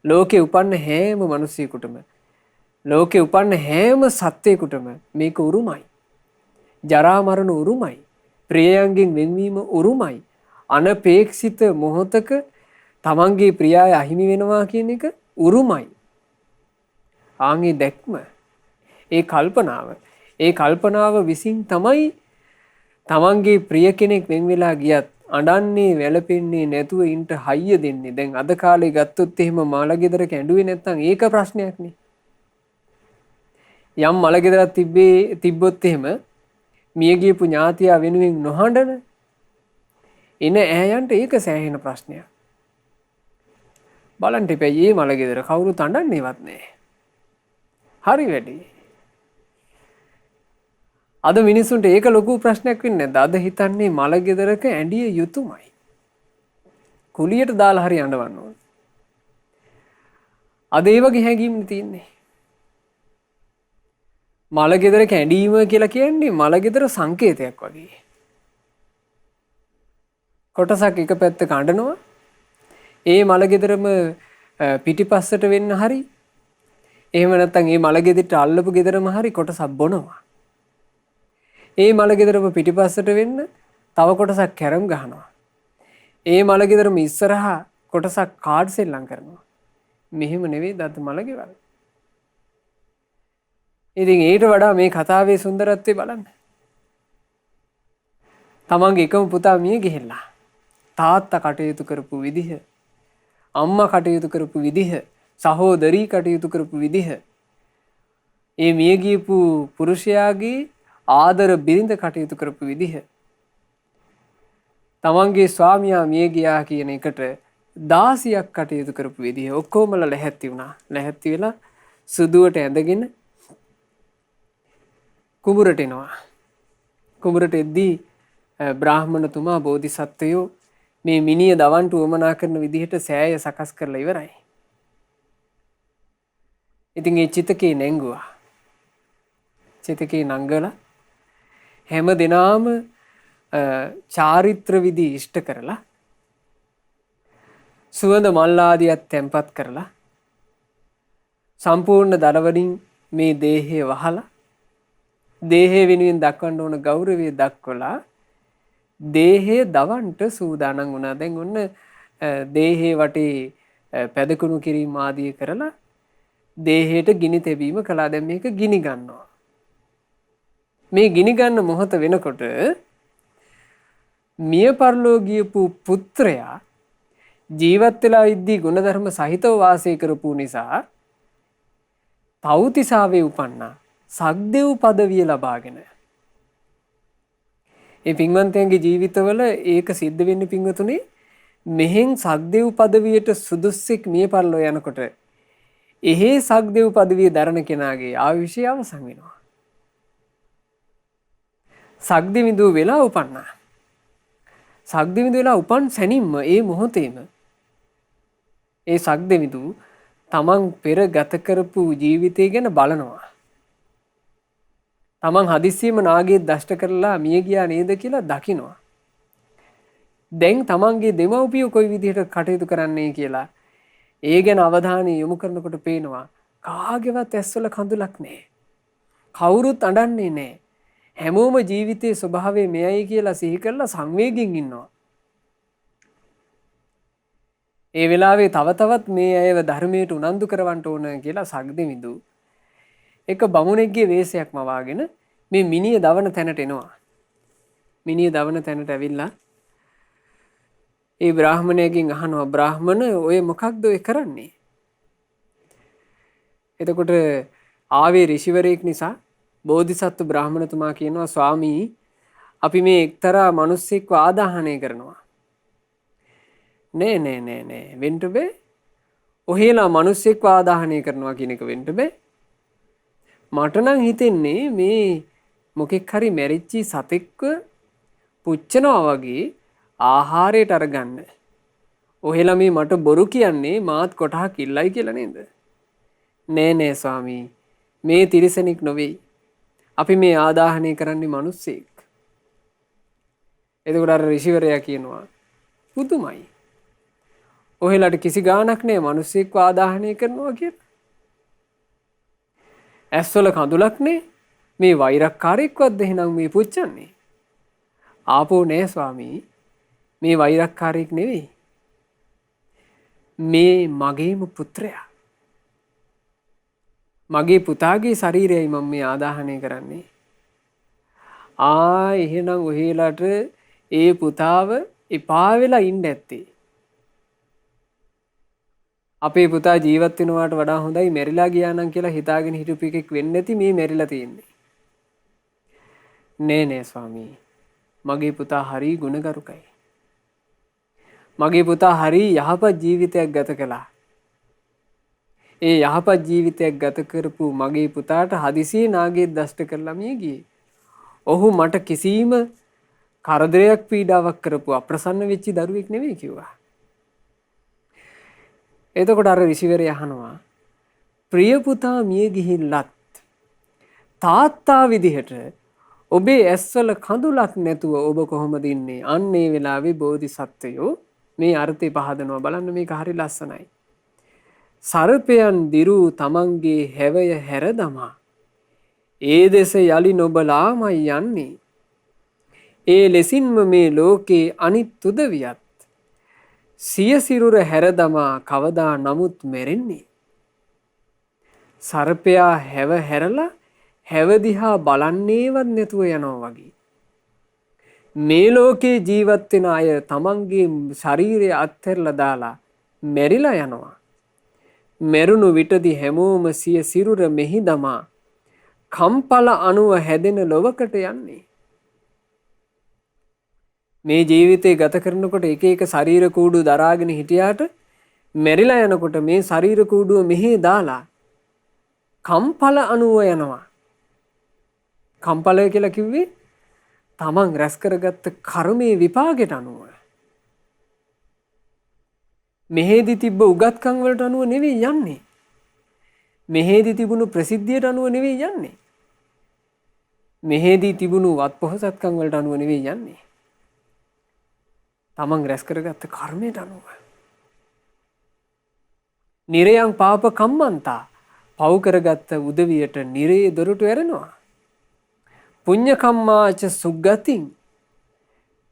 ලෝකේ උපන්න හැම මිනිසෙකුටම ලෝකේ උපන්න හැම සත්වයකටම මේක උරුමයි. ජරා මරණ උරුමයි. ප්‍රියයන්ගෙන් වෙන්වීම උරුමයි. අනපේක්ෂිත මොහොතක තමන්ගේ ප්‍රියය අහිමි වෙනවා කියන එක උරුමයි. ආන්ගේ දැක්ම ඒ කල්පනාව විසින් තමයි තමන්ගේ ප්‍රිය කෙනෙක් වෙන් වෙලා ගියත් අඬන්නේ වැළපෙන්නේ නැතුව ඉන්න හයිය දෙන්නේ. දැන් අද කාලේ ගත්තොත් එහෙම මාළගෙදරක ඇඬුවේ නැත්නම් ඒක ප්‍රශ්නයක් නේ. යම් මළගෙදරක් තිබ්බොත් එහෙම මිය ගියපු ඥාතියා වෙනුවෙන් නොහඬන එන ඈයන්ට ඒක සෑහෙන ප්‍රශ්නයක්. බලන්න ඉපැයි මේ මළගෙදර කවුරුත් අඬන්නේවත් නැහැ. හරි වැඩි. අද මිනිස්සුන්ට ඒක ලොකු ප්‍රශ්නයක් වෙන්නේ නැද්ද? අද හිතන්නේ මළගෙදරක ඇඬිය යුතුයමයි. කුලියට දාලා හරි අඬවන්න ඕන. අද ඒ වගේ හැඟීම් තියෙන්නේ. මළගෙදරක ඇඬීම කියලා කියන්නේ මළගෙදර සංකේතයක් වගේ. කොටසක් එක පැත්තක අඬනවා. ඒ මළගෙදරම පිටිපස්සට වෙන්න හරි එහෙම නැත්නම් ඒ මළගෙදරට අල්ලපු ගෙදරම හරි කොටසක් බොනවා. ඒ මළගෙදරම පිටිපස්සට වෙන්න තව කොටසක් කැරම් ගහනවා. ඒ මළගෙදරම ඉස්සරහා කොටසක් කාඩ් සෙල්ලම් කරනවා. මෙහෙම නෙවෙයි දත් මළගෙවල්. ඉතින් ඊට වඩා මේ කතාවේ සුන්දරත්වය බලන්න. තමන්ගේ එකම පුතා මිය ගිහිල්ලා තාත්තා කටයුතු කරපු විදිහ, අම්මා කටයුතු කරපු විදිහ, සහෝදරී කටයුතු කරපු විදිහ, ඒ මිය ගියපු පුරුෂයාගේ ආදර බිරිඳ කටයුතු කරපු විදිහ, තමන්ගේ ස්වාමියා මිය ගියා කියන එකට දාසියක් කටයුතු කරපු විදිහ ඔක්කොමලා ලැහැත්ති වුණා. ලැහැත්ති වෙලා සුදුවට ඇඳගෙන කුඹුරට එනවා. කුඹුරට එද්දී බ්‍රාහ්මණතුමා බෝධිසත්වයෝ මේ මිනිය දවන්ට උවමනා කරන විදිහට සෑය සකස් කරලා ඉවරයි. ඉතින් ඒ චිතකේ නැංගුවා. චිතකේ නංගලා හැම දිනාම චාරිත්‍ර විදි ඉෂ්ට කරලා සුවඳ මල් ආදියක් තැන්පත් කරලා සම්පූර්ණ දරවලින් මේ දේහය වහලා දේහය වෙනුවෙන් දක්වන්න ඕන ගෞරවය දක්වලා දේහය දවන්ට සූදානම් වුණා. දැන් ඔන්න දේහේ වටේ පැදකුණු කිරීම ආදිය කරලා දේහයට ගිනි තැබීම කළා. දැන් මේක ගිනි ගන්නවා. මේ ගිනි ගන්න මොහොත වෙනකොට මිය පරලෝ ගියපු පුත්‍රයා ජීවත් වෙලා ඉද්දී ගුණධර්ම සහිතව වාසය කරපු නිසා පෞතිසාවේ උපන්නා. සක්දෙව් පදවිය ලබාගෙන. ඒ පින්වන්තයන්ගේ ජීවිතවල ඒක සිද්ධ වෙන්නේ පින්වතුනි මෙහෙන් සක්දෙව් පදවියට සුදුස්සෙක් මිය පරලෝ යනකොට එහෙ සක්දෙව් පදවිය දරන කෙනාගේ ආයුෂය අවසන් වෙනවා. සක්දෙවිඳු වෙලා උපන්නා. සක්දෙවිඳු වෙලා උපන් සැනින්ම ඒ මොහොතේම ඒ සක්දෙවිඳු තමන් පෙර ගත කරපු ජීවිතය ගැන බලනවා. තමන් හදිස්සියම නාගයේ දෂ්ට කරලා මිය ගියා නේද කියලා දකිනවා. දැන් තමන්ගේ දෙමව්පියෝ කොයි විදිහට කටයුතු කරන්නේ කියලා ඒ ගැන අවධානය යොමු කරනකොට පේනවා කාගේවත් ඇස්වල කඳුලක් නැහැ. කවුරුත් අඬන්නේ නැහැ. හැමෝම ජීවිතයේ ස්වභාවය මෙයයි කියලා සිහි කරලා සංවේගයෙන් ඉන්නවා. ඒ වෙලාවේ තව තවත් මේ අයව ධර්මයට උනන්දු කරවන්න ඕන කියලා සක්දෙවිඳු එක බමුණෙක්ගේ වේශයක්ම වාගෙන මේ මිනිය දවන තැනට එනවා. මිනිය දවන තැනට ඇවිල්ලා ඒ බ්‍රාහ්මණයගෙන් අහනවා බ්‍රාහ්මණ ඔය මොකක්ද ඔය කරන්නේ? එතකොට ආවේ ඍෂිවරයෙක් නිසා බෝධිසත්ව බ්‍රාහ්මණතුමා කියනවා ස්වාමී අපි මේ එක්තරා මිනිස්සෙක්ව ආදාහනය කරනවා. නෑ වෙන්න බෑ. ඔහෙලා මිනිස්සෙක්ව ආදාහනය කරනවා කියන එක වෙන්න බෑ. මට නම් හිතෙන්නේ මේ මොකෙක් හරි මැරිච්චි සතෙක්ව පුච්චනවා වගේ ආහාරයට අරගන්න. ඔහෙලා මේ මට බොරු කියන්නේ මාත් කොටහක් ඉල්ලයි කියලා නේද? නෑ ස්වාමී. මේ තිරිසනෙක් නොවේ. අපි මේ ආදාහනය කරන්නේ මිනිස්සෙක්. එතකොට අර ඍෂිවරයා කියනවා පුදුමයි. ඔහෙලාට කිසි ගාණක් නෑ මිනිස්සෙක්ව ආදාහනය කරනවා කියලා. ඇස්වල කඳුලක් නේ මේ වෛරක්කාරයෙක්වත් එහෙනම් මේ පුච්චන්නේ. ආපෝ නෑ ස්වාමී. මේ වෛරක්කාරයෙක් නෙවෙයි. මේ මගේම පුත්‍රයා. මගේ පුතාගේ ශරීරයයි මම මේ ආදාහනය කරන්නේ. එහෙනම් ඔහෙලාට ඒ පුතාව එපා වෙලා ඉන්න ඇත්තේ. අපේ පුතා ජීවත් වෙනවාට වඩා හොඳයි මැරිලා ගියා නම් කියලා හිතාගෙන හිටපු එකෙක් වෙන්නේ නැති මේ මැරිලා තියෙන්නේ. නෑ ස්වාමී. මගේ පුතා හරි ගුණගරුකයි. මගේ පුතා හරි යහපත් ජීවිතයක් ගත කළා. ඒ යහපත් ජීවිතයක් ගත කරපු මගේ පුතාට හදිසියේ නාගයෙක් දෂ්ට කරලා මිය ගියේ. ඔහු මට කිසිම කරදරයක් පීඩාවක් කරපු අප්‍රසන්න වෙච්ච දරුවෙක් නෙවෙයි කිව්වා. එතකොට අර ඍෂිවරයා අහනවා ප්‍රිය පුතා මිය ගිහිල්ලත් තාත්තා විදිහට ඔබේ ඇස්වල කඳුලක් නැතුව ඔබ කොහොමද ඉන්නේ? අන්න ඒ වෙලාවේ බෝධිසත්වයෝ මේ අර්ථය පහදනවා. බලන්න මේක හරි ලස්සනයි. සර්පයන් දිරූ තමන්ගේ හැවය හැර දමා ඒ දෙස යලි නොබලාමයි යන්නේ. ඒ ලෙසින්ම මේ ලෝකේ අනිත් උදවියත් සිය සිරුර හැර දමා කවදා නමුත් මෙරෙන්නේ. සර්පයා හැව හැරලා හැව දිහා බලන්නේවත් නැතුව යනවා වගේ. මේ ලෝකේ ජීවත් වෙන අය තමන්ගේ ශරීරය අත්හැරලා දාලා මෙරිලා යනවා. මෙරුණු විටදී හැමෝම සිය සිරුර මෙහි දමා කම්පල අණුව හැදෙන ලොවකට යන්නේ. මේ ජීවිතේ ගත කරනකොට එක එක ශරීර කූඩු දරාගෙන හිටියාට මෙරිලා යනකොට මේ ශරීර කූඩුව මෙහි දාලා කම්පල අණුව යනවා. කම්පලය කියලා කිව්වේ තමන් රැස් කරගත්ත කර්මයේ විපාකයට අනුව. මෙහෙදි තිබ්බ උගත්කම් වලට අනුව නෙවෙයි යන්නේ. මෙහෙදි තිබුණු ප්‍රසිද්ධියට අනුව නෙවෙයි යන්නේ. මෙහෙදි තිබුණු වත් පොහසත්කම් වලට අනුව නෙවෙයි යන්නේ. තමන් රැස් කරගත්ත කර්මයට අනුව. නිරයන් පාප කම්මන්තා පව් කරගත්ත උදවියට නිරේ දොරටු ඇරෙනවා. පුඤ්ඤ කම්මාච සුගතින්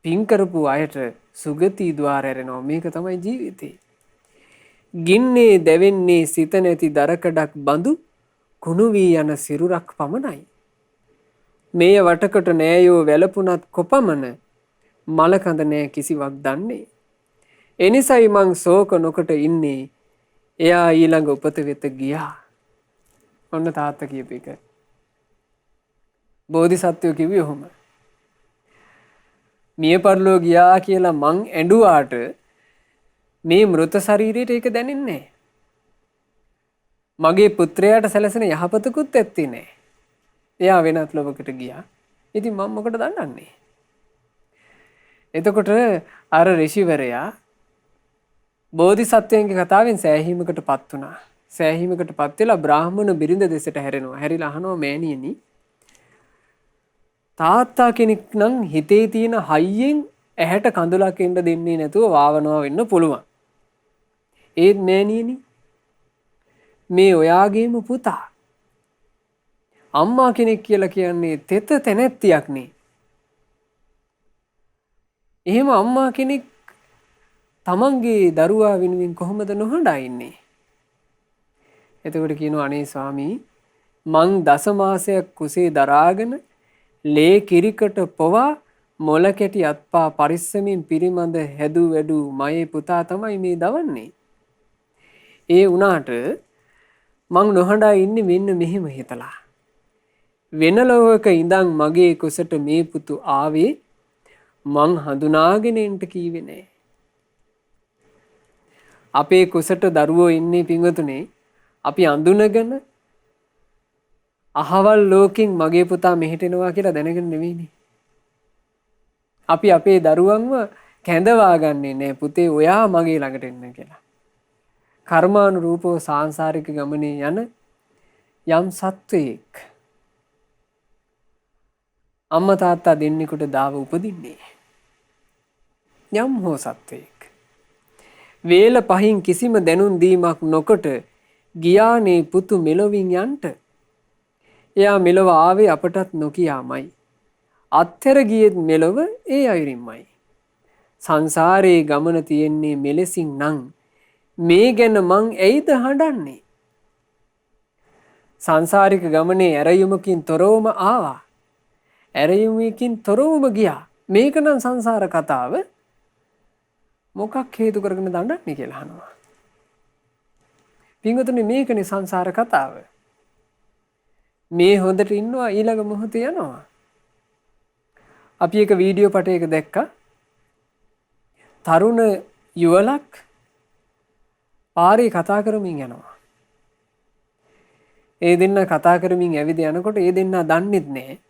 පින් කරපු අයට සුගති ద్వාර ඇරෙනවා. මේක තමයි ජීවිතේ. ගින්නේ දැවෙන්නේ සිත නැති දරකඩක් බඳු කුණු වී යන සිරුරක් පමණයි. මේය වටකට නෑයෝ වැළපුණත් කොපමණ මලකඳ නෑ කිසිවක් දන්නේ. එනිසයි මං ශෝක නොකොට ඉන්නේ. එයා ඊළඟ උපත වෙත ගියා. ඔන්න තාත්තා කියපු එක. බෝධිසත්වයෝ කිව්වේ ඔහොම. මිය පරලෝ ගියා කියලා මං ඇඬුවාට මේ මృత ශරීරයට ඒක දැනෙන්නේ නැහැ. මගේ පුත්‍රයාට සැලසෙන යහපතකුත් ඇත්තේ නැහැ. එයා වෙනත් ලෝකයකට ගියා. ඉතින් මම මොකටද දන්නන්නේ? එතකොට අර ඍෂිවරයා බෝධිසත්වයන්ගේ කතාවෙන් සෑහීමකටපත් වුණා. සෑහීමකටපත් වෙලා බ්‍රාහ්මණ බිරිඳ දෙසට හැරෙනවා. හැරිලා අහනවා මෑණියනි තාත්තා කෙනෙක් නම් හිතේ තියෙන හයියෙන් ඇහැට කඳුලක් එන්න දෙන්නේ නැතුව වාවනවා වෙන්න පුළුවන්. ඒත් මෑණියනි මේ ඔයාගේම පුතා අම්මා කෙනෙක් කියලා කියන්නේ තෙත තැනැත්තියක් නේ. එහෙම අම්මා කෙනෙක් තමන්ගේ දරුවා වෙනුවෙන් කොහොමද නොහඬා ඉන්නේ? එතකොට කියනවා අනේ ස්වාමී මං දසමාසයක් කුසේ දරාගෙන ලේ කිරිකට පොවා මොල කැටි අත්පා පරිස්සමින් පිරිමඳ හැදු වැඩු මයේ පුතා තමයි මේ දවන්නේ. ඒ වුණාට මං නොහඬා ඉන්නේ මෙන්න මෙහෙම හිතලා. වෙන ලෝකක ඉඳන් මගේ කුසට මේ පුතු ආවේ මං හඳුනාගෙන එන්ට කීවේ නෑ. අපේ කුසට දරුවෝ ඉන්නේ පින්වතුනේ අපි අඳුනගෙන අහවල් ලෝකෙන් මගේ පුතා මෙහෙට එනවා කියලා දැනගෙන නෙවෙයිනේ. අපි අපේ දරුවන්ව කැඳවා ගන්නේ නෑ පුතේ ඔයා මගේ ළඟට එන්න කියලා. කර්මානුරූපව සාංශාරික ගමනේ යන යම් සත්වයෙක් අම්මා තාත්තා දෙන්නෙකුට දාව උපදින්නේ. යම් හෝ සත්වයෙක් වේල පහින් කිසිම දැනුම් දීමක් නොකොට ගියානේ පුතු මෙලොවින් යන්ට. එයා මෙලොව ආවේ අපටත් නොකියාමයි. අත්හැර ගියෙත් මෙලොව ඒ අයුරින්මයි. සංසාරේ ගමන තියෙන්නේ මෙලෙසින් නම් මේ ගැන මං ඇයිද හඬන්නේ? සංසාරික ගමනේ ඇරයුමකින් තොරවම ආවා. ඇරයුමකින් තොරවම ගියා. මේක නම් සංසාර කතාව. මොකක් හේතු කරගෙන දඬන්නේ කියලා අහනවා. පින්වතුනි මේකනේ සංසාර කතාව. මේ හොඳට ඉන්නවා ඊළඟ මොහොතේ යනවා. අපි එක වීඩියෝ පටයක දැක්කා. තරුණ යුවලක් පාරේ කතා කරමින් යනවා. ඒ දෙන්න කතා කරමින් ඇවිද යනකොට ඒ දෙන්න දන්නෙත් නැහැ.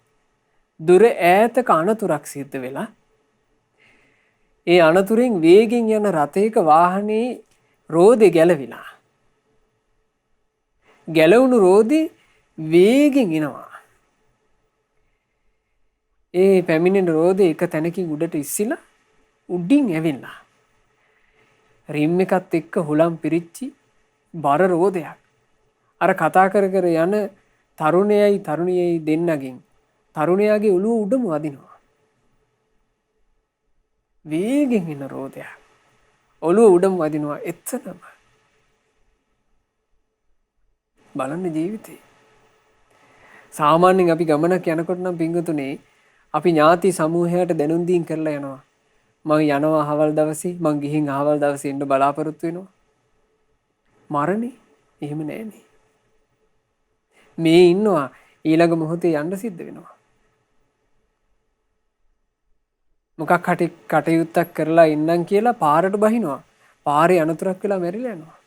දුර ඈතක අනතුරක් සිද්ධ වෙලා ඒ අනතුරෙන් වේගෙන් යන රථයක වාහනේ රෝදේ ගැලවිලා. ගැලවුණු රෝදේ වේගෙන් එනවා. ඒ පැමිණෙන රෝදේ එක තැනකින් උඩට ඉස්සිලා උඩින් ඇවිල්ලා. රිම් එකත් එක්ක හුලම් පිරිච්චි බර රෝදයක්. අර කතා කර කර යන තරුණයයි තරුණියයි දෙන්නගෙන් තරුණයාගේ ඔළුව උඩම වදිනවා. වේගෙන් එන රෝදයක්. ඔළුව උඩම වදිනවා එතනම. බලන්න ජීවිතේ. සාමාන්‍යයෙන් අපි ගමනක් යනකොට නම් පින්වතුනේ අපි ඥාති සමූහයට දැනුම් දීම් කරලා යනවා. මං යනවා අහවල් දවසේ මං ගිහින් අහවල් දවසේ එන්න බලාපොරොත්තු වෙනවා. මරණේ එහෙම නෑනේ. මේ ඉන්නවා ඊළඟ මොහොතේ යන්න සිද්ධ වෙනවා. මොකක් හරි කටයුත්තක් කරලා ඉන්නම් කියලා පාරට බහිනවා. පාරේ අනතුරක් වෙලා මැරිලා යනවා.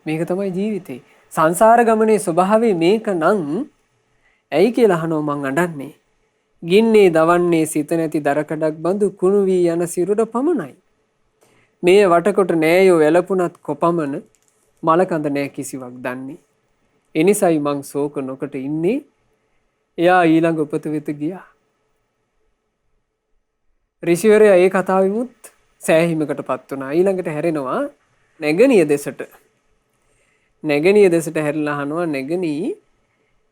මේක තමයි ජීවිතේ. සංසාර ගමනේ ස්වභාවය මේක නම් ඇයි කියලා අහනවා මං අඬන්නේ. ගින්නේ දවන්නේ සිත නැති දරකඩක් බඳු කුණු වී යන සිරුර පමණයි. මේ වටකොට නෑයෝ වැළපුණත් කොපමණ මලකඳ නෑ කිසිවක් දන්නේ. එනිසයි මං ශෝක නොකොට ඉන්නේ. එයා ඊළඟ උපත වෙත ගියා. ඍෂිවරයා ඒ කතාවෙමුත් සෑහීමකටපත් වුණා. ඊළඟට හැරෙනවා නැගණිය දෙසට. නැගණිය දෙසට හැරිලා අහනවා නැගණී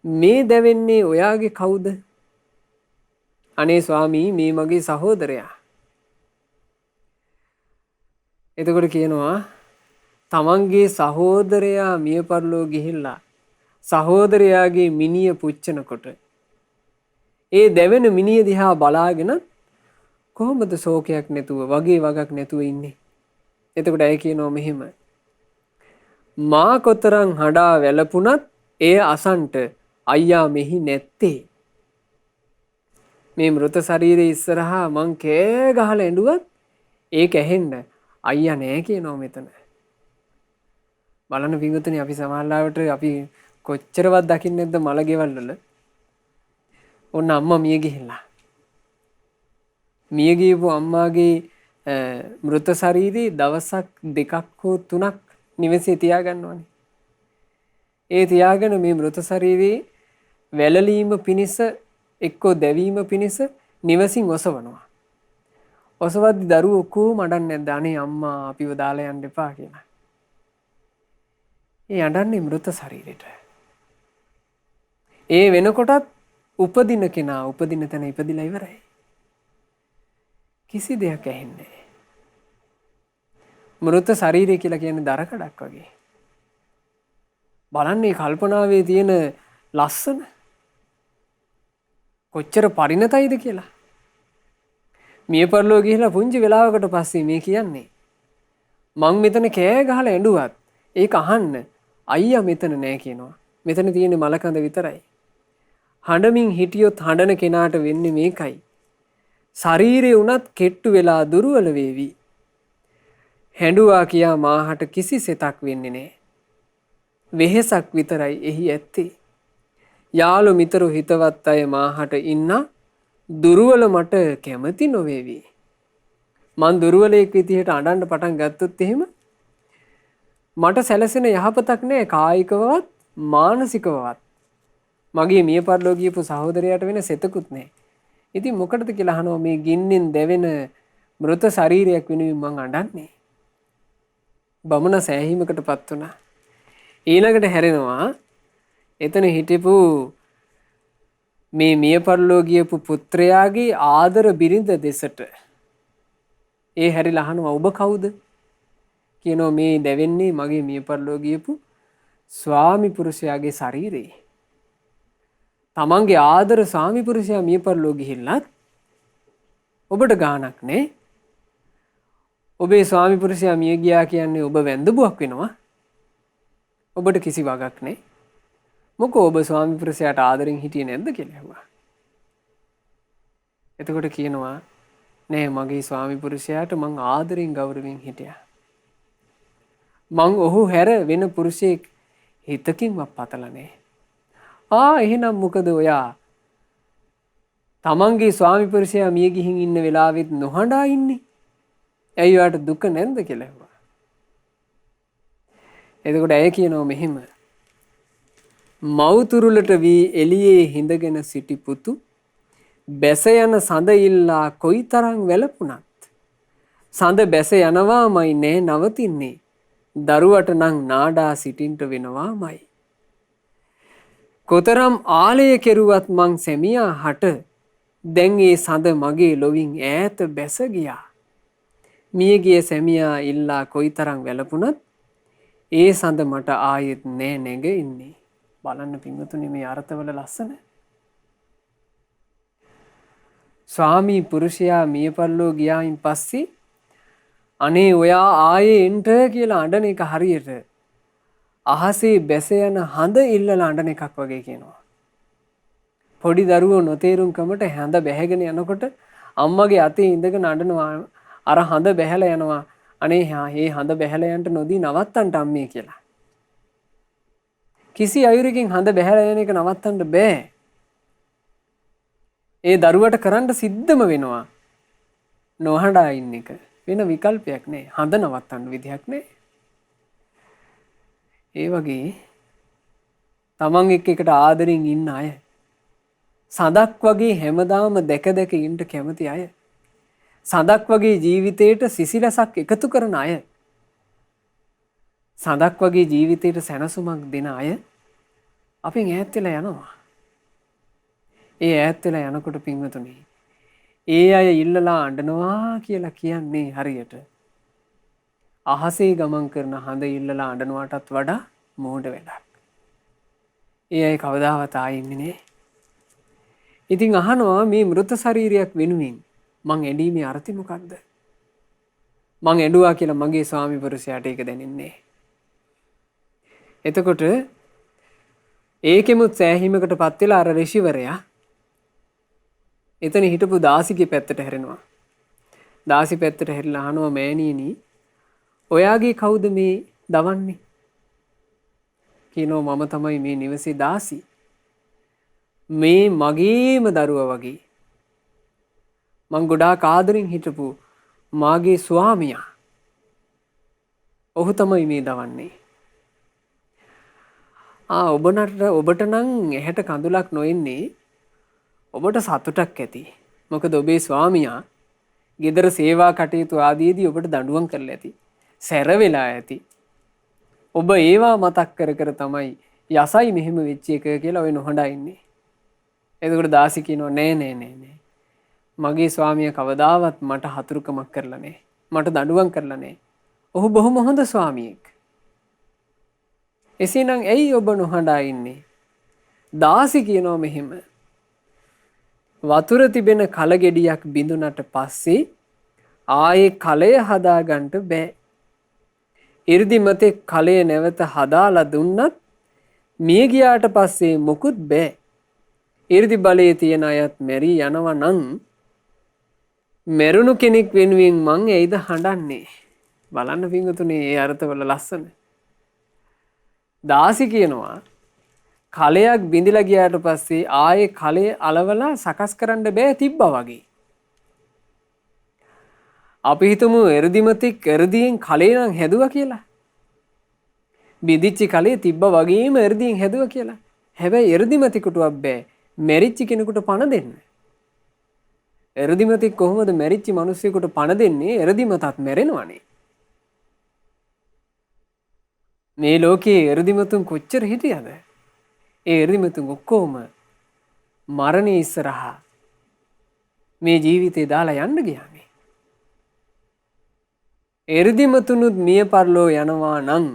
මේ දැවෙන්නේ ඔයාගේ කවුද? අනේ ස්වාමී මේ මගේ සහෝදරයා. එතකොට කියනවා තමන්ගේ සහෝදරයා මිය පරලෝ ගිහිල්ලා සහෝදරයාගේ මිනිය පුච්චනකොට ඒ දැවෙන මිනිය දිහා බලාගෙන කොහොමද ශෝකයක් නැතුව වගේ වගක් නැතුව ඉන්නේ? එතකොට ඇය කියනවා මෙහෙම මා කොතරම් හඬා වැළපුණත් එය අසන්ට අයියා මෙහි නැත්තේ. මේ මෘත ශරීරයේ ඉස්සරහා මං කෑ ගහලා ඇඬුවත් ඒක ඇහෙන්න අයියා නෑ කියනවා මෙතන. බලන්න පින්වතුනි අපි සමහරවිට අපි කොච්චරවත් දකින්නේ නැද්ද මල ගෙවල් වල. ඔන්න අම්මා මිය ගිහිල්ලා. මිය ගියපු අම්මාගේ මෘත ශරීරේ දවසක් දෙකක් හෝ තුනක් නිවසේ තියාගන්නවනේ. ඒ තියාගෙන මේ මෘත ශරීරේ වැළලීම පිණිස එක්කෝ දැවීම පිණිස නිවසින් ඔසවනවා. ඔසවද්දි දරුවෝ ඔක්කොම අඬන්නේ නැද්ද? අනේ අම්මා අපිව දාලා යන්න එපා කියලා. ඒ අඬන්නේ මෘත ශරීරෙට. ඒ වෙනකොටත් උපදින කෙනා උපදින තැන ඉපදිලා ඉවරයි. කිසි දෙයක් ඇහෙන්නේ නැහැ. මෘත ශරීරය කියලා කියන්නේ දරකඩක් වගේ. බලන්නේ කල්පනාවේ තියෙන ලස්සන කොච්චර පරිණතයිද කියලා. මිය පරලෝ ගිහිලා පුංචි වෙලාවකට පස්සේ මේ කියන්නේ මං මෙතන කෑ ගහලා ඇඬුවත් ඒක අහන්න අයියා මෙතන නෑ කියනවා. මෙතන තියෙන්නේ මලකඳ විතරයි. හඬමින් හිටියොත් හඬන කෙනාට වෙන්නේ මේකයි. ශරීරය උනත් කෙට්ටු වෙලා දුර්වල වේවි. හැඬුවා කියා මාහට කිසිසෙතක් වෙන්නේ නැහැ. වෙහෙසක් විතරයි එහි ඇත්තේ. යාළු මිතුරු හිතවත් අය මාහට ඉන්න දුර්වල මට කැමති නොවේවි. මං දුර්වලයෙක් විදිහට අඬන්න පටන් ගත්තොත් එහෙම මට සැලසෙන යහපතක් නෑ කායිකවවත් මානසිකවවත්. මගේ මිය පරලෝ ගියපු සහෝදරයාට වෙන සෙතකුත් නෑ. ඉතින් මොකටද කියලා අහනවා මේ ගින්නෙන් දැවෙන මෘත ශරීරයක් වෙනුවෙන් මං අඬන්නේ. බමුණ සෑහීමකටපත් වුණා. ඊළඟට හැරෙනවා එතන හිටපු මේ මිය පරලෝ ගියපු පුත්‍රයාගේ ආදර බිරිඳ දෙසට. ඒ හැරිලා අහනවා ඔබ කවුද? කියනවා මේ දැවෙන්නේ මගේ මිය පරලෝ ගියපු ස්වාමි පුරුෂයාගේ ශරීරේ. තමන්ගේ ආදර ස්වාමි පුරුෂයා මිය පරලෝ ගිහිල්ලත් ඔබට ගාණක් නේ. ඔබේ ස්වාමි පුරුෂයා මිය ගියා කියන්නේ ඔබ වැඳබුවක් වෙනවා. ඔබට කිසි වගක් නෑ. මොකෝ ඔබ ස්වාමි පුරුෂයාට ආදරෙන් හිටියේ නැද්ද කියලා ඇහුවා. එතකොට කියනවා නෑ මගේ ස්වාමි පුරුෂයාට මං ආදරෙන් ගෞරවයෙන් හිටියා. මං ඔහු හැර වෙන පුරුෂයෙක් හිතකින්වත් පතලා නෑ. එහෙනම් මොකද ඔයා තමන්ගේ ස්වාමි පුරුෂයා මිය ගිහින් ඉන්න වෙලාවෙත් නොහඬා ඉන්නේ? ඇයි ඔයාට දුක නැද්ද කියලා ඇහුවා. එතකොට ඇය කියනවා මෙහෙම මව්තුරුලට වී එළියේ හිඳගෙන සිටි පුතු බැස යන සඳ ඉල්ලා කොයිතරම් වැළපුණත් සඳ බැස යනවාමයි නෑ නවතින්නේ. දරුවට නම් නාඩා සිටින්ට වෙනවාමයි. කොතරම් ආලය කෙරුවත් මං සැමියා හට දැන් ඒ සඳ මගේ ලොවින් ඈත බැස ගියා. මියගිය සැමියා ඉල්ලා කොයිතරම් වැළපුණත් ඒ සඳ මට ආයෙත් නෑ නැග ඉන්නේ. බලන්න පින්වතුනි මේ අර්ථවල ලස්සන. ස්වාමී පුරුෂයා මිය පරලෝ ගියායින් පස්සේ අනේ ඔයා ආයේ එන්ට කියලා අඬන එක හරියට අහසේ බැස යන හඳ ඉල්ලලා අඬන එකක් වගේ කියනවා. පොඩි දරුවෝ නොතේරුම්කමට හඳ බැහැගෙන යනකොට අම්මගේ අතේ ඉඳගෙන අඬනවා අර හඳ බැහැලා යනවා. අනේ මේ හඳ බැහැලා යන්න නොදී නවත්තන්න අම්මේ කියලා. කිසි අයුරකින් හඳ බැහැලා යන එක නවත්තන්න බෑ. ඒ දරුවට කරන්න සිද්ධම වෙනවා. නොහඬා ඉන්න එක. වෙන විකල්පයක් නෑ. හඳ නවත්තන්න විදිහක් නෑ. ඒ වගේ තමන් එකට ආදරෙන් ඉන්න අය සඳක් වගේ හැමදාම දැක දැක ඉන්න කැමති අය සඳක් වගේ ජීවිතයට සිසිලසක් එකතු කරන අය සඳක් වගේ ජීවිතයට සැනසුමක් දෙන අය අපෙන් ඈත් වෙලා යනවා. ඒ ඈත් වෙලා යනකොට පින්වතුනි ඒ අය ඉල්ලලා අඬනවා කියලා කියන්නේ හරියට අහසේ ගමන් කරන හඳ ඉල්ලලා අඬනවටත් වඩා මෝඩ වැඩක්. ඒ අය කවදාවත් ආයෙ ඉන්නේ නෑ. ඉතින් අහනවා මේ මෘත ශරීරයක් වෙනුවෙන් මං ඇඬීමේ අර්ථය මොකක්ද? මං ඇඬුවා කියලා මගේ ස්වාමි පුරුෂයාට ඒක දැනෙන්නේ නෑ. එතකොට ඒකෙමුත් සෑහීමකටපත් වෙලා අර ඍෂිවරයා එතන හිටපු දාසිගේ පැත්තට හැරෙනවා. දාසි පැත්තට හැරිලා අහනවා මෑණියනි ඔයාගේ කවුද මේ දවන්නේ? කියනවා මම තමයි මේ නිවසේ දාසි. මේ මගේම දරුවා වගේ. මං ගොඩාක් ආදරෙන් හිටපු මාගේ ස්වාමියා. ඔහු තමයි මේ දවන්නේ. ඔබට නම් ඇහැට කඳුලක් නොෙන්නේ ඔබට සතුටක් ඇති. මොකද ඔබේ ස්වාමියා ගෙදර සේවා කටයුතු ආදීදී ඔබට දඬුවම් කරලා ඇති. සැර වෙලා ඇති. ඔබ ඒවා මතක් කර කර තමයි යසයි මෙහෙම වෙච්ච එක කියලා ඔය නොහඬා ඉන්නේ. එතකොට දාසි කියනවා නෑ. මගේ ස්වාමියා කවදාවත් මට හතුරුකමක් කරලා නෑ. මට දඬුවම් කරලා නෑ. ඔහු බොහොම හොඳ ස්වාමියෙක්. එසේනම් ඇයි ඔබ නොහඬා ඉන්නේ? දාසි කියනවා මෙහෙම. වතුර තිබෙන කලගෙඩියක් බිඳුනට පස්සේ ආයේ කලය හදාගන්න බෑ. ඉර්ධිමතේ කලය නැවත හදාලා දුන්නත් මිය ගියාට පස්සේ මොකුත් බෑ. ඉර්ධි බලයේ තියෙන අයත් මැරී යනවා නම් මැරුණු කෙනෙක් වෙනුවෙන් මං ඇයිද හඬන්නේ? බලන්න පින්වතුනි ඒ අර්ථවල ලස්සන. දාසි කියනවා කලයක් බිඳිලා ගියාට පස්සේ ආයේ කලයේ අලවලා සකස් කරන්න බෑ තිබ්බා වගේ. අපි හිතමු එ르දිමතික් එ르දියෙන් කලේ නම් හැදුවා කියලා. බිදිච්ච කලේ තිබ්බා වගේම එ르දියෙන් හැදුවා කියලා. හැබැයි එ르දිමතිකුටවත් බෑ මැරිච්ච කෙනෙකුට පණ දෙන්න. එ르දිමතික් කොහොමද මැරිච්ච මිනිස්සෙකුට පණ දෙන්නේ? එ르දිමතත් මැරෙනවනේ. මේ ලෝකයේ එ르දිමතුන් කොච්චර හිටියද? ඒ එ르දිමතුන් ඔක්කොම මරණය ඉස්සරහා මේ ජීවිතේ දාලා යන්න ගියානේ. එ르දිමතුනුත් මිය පරලෝ යනවා නම්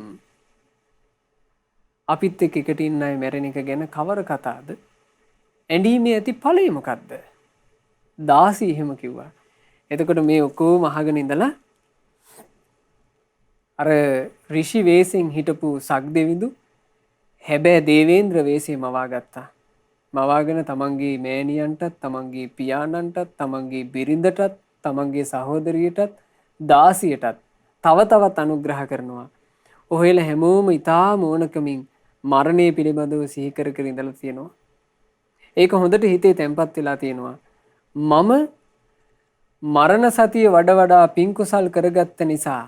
අපිත් එක්ක එකට ඉන්න අය මැරෙන එක ගැන කවර කතාවද? ඇඬීමේ ඇති ඵලය මොකද්ද? දාසි එහෙම කිව්වා. එතකොට මේ ඔක්කොම අහගෙන ඉඳලා අර ඍෂි වේසෙන් හිටපු සක්දෙවිඳු හැබැයි දේවේන්ද්‍ර වේසෙ මවා ගත්තා. මවාගෙන තමන්ගේ මෑණියන්ටත් තමන්ගේ පියාණන්ටත් තමන්ගේ බිරිඳටත් තමන්ගේ සහෝදරියටත් දාසියටත් තව තවත් අනුග්‍රහ කරනවා. ඔහෙල හැමෝම ඊටා මෝනකමින් මරණය පිළිබඳව සිහි කර කර ඉඳලා තියෙනවා. ඒක හොඳට හිතේ තැම්පත් වෙලා තියෙනවා. මම මරණ සතිය වඩා පින් කුසල් කරගත්ත නිසා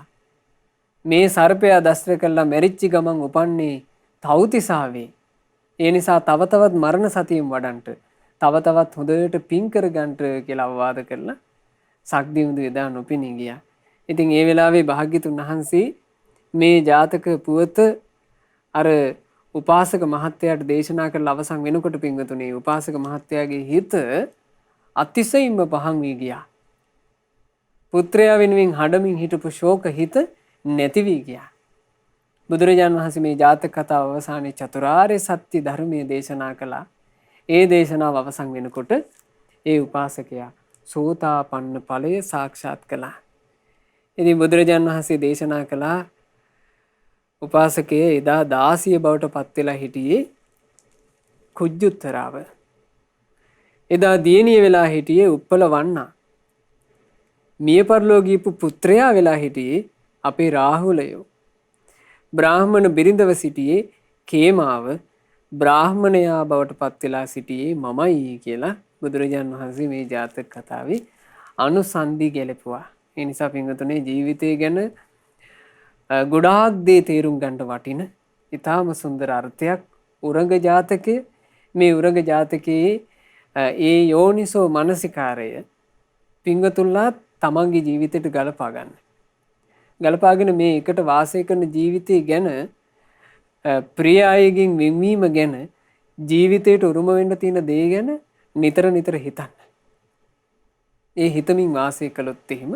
මේ සර්පයා දස්ත්‍ර කළා මැරිච්ච ගමන් උපන්නේ තවුතිසාවේ. ඒ නිසා තව තවත් මරණ සතියෙන් වඩන්ට තව තවත් හොඳට පින් කරගන්නට කියලා අවවාද කරලා සක්දිවිඳු එදා නොපෙනී ගියා. ඉතින් ඒ වෙලාවේ භාග්‍යතුන් වහන්සේ මේ ජාතක පුවත අර උපාසක මහත්තයාට දේශනා කරලා අවසන් වෙනකොට පින්වතුනි උපාසක මහත්තයාගේ හිත අතිශයින්ම පහන් වී ගියා. පුත්‍රයා වෙනුවෙන් හඬමින් හිටපු ශෝක හිත නැති වී ගියා. බුදුරජාණන් වහන්සේ මේ ජාතක කතාව අවසානයේ චතුරාර්ය සත්‍ය ධර්මයේ දේශනා කළා. ඒ දේශනාව අවසන් වෙනකොට ඒ උපාසකයා සෝතාපන්න ඵලය සාක්ෂාත් කළා. ඉතින් බුදුරජාණන් වහන්සේ දේශනා කළා උපාසකයේ එදා 16 බවට පත් වෙලා හිටියේ කුජ්ජුත්තරාව. එදා දියණිය වෙලා හිටියේ උප්පලවන්නා. මිය පරලෝ ගියපු පුත්‍රයා වෙලා හිටියේ අපේ රාහුලයෝ. බ්‍රාහ්මණ බිරිඳව සිටියේ කේමාව. බ්‍රාහ්මණයා බවට පත් වෙලා සිටියේ මමයි කියලා බුදුරජාණන් වහන්සේ මේ ජාතක කතාවේ අනුසන්දි ගැලපුවා. ඒ නිසා පින්වතුනි ජීවිතය ගැන ගොඩාක් දේ තේරුම් ගන්න වටින ඊටාම සුන්දර අර්ථයක් උරංග ජාතකයේ. මේ උරංග ජාතකයේ ඒ යෝනිසෝ මනසිකාරය පින්වතුන්ලා තමන්ගේ ජීවිතයට ගලපා ගන්න. ගලපාගෙන මේ එකට වාසය කරන ජීවිතය ගැන ප්‍රිය අයගෙන් වෙන්වීම ගැන ජීවිතයට උරුම වෙන්න තියෙන දේ ගැන නිතර නිතර හිතන්න. ඒ හිතමින් වාසය කළොත් එහෙම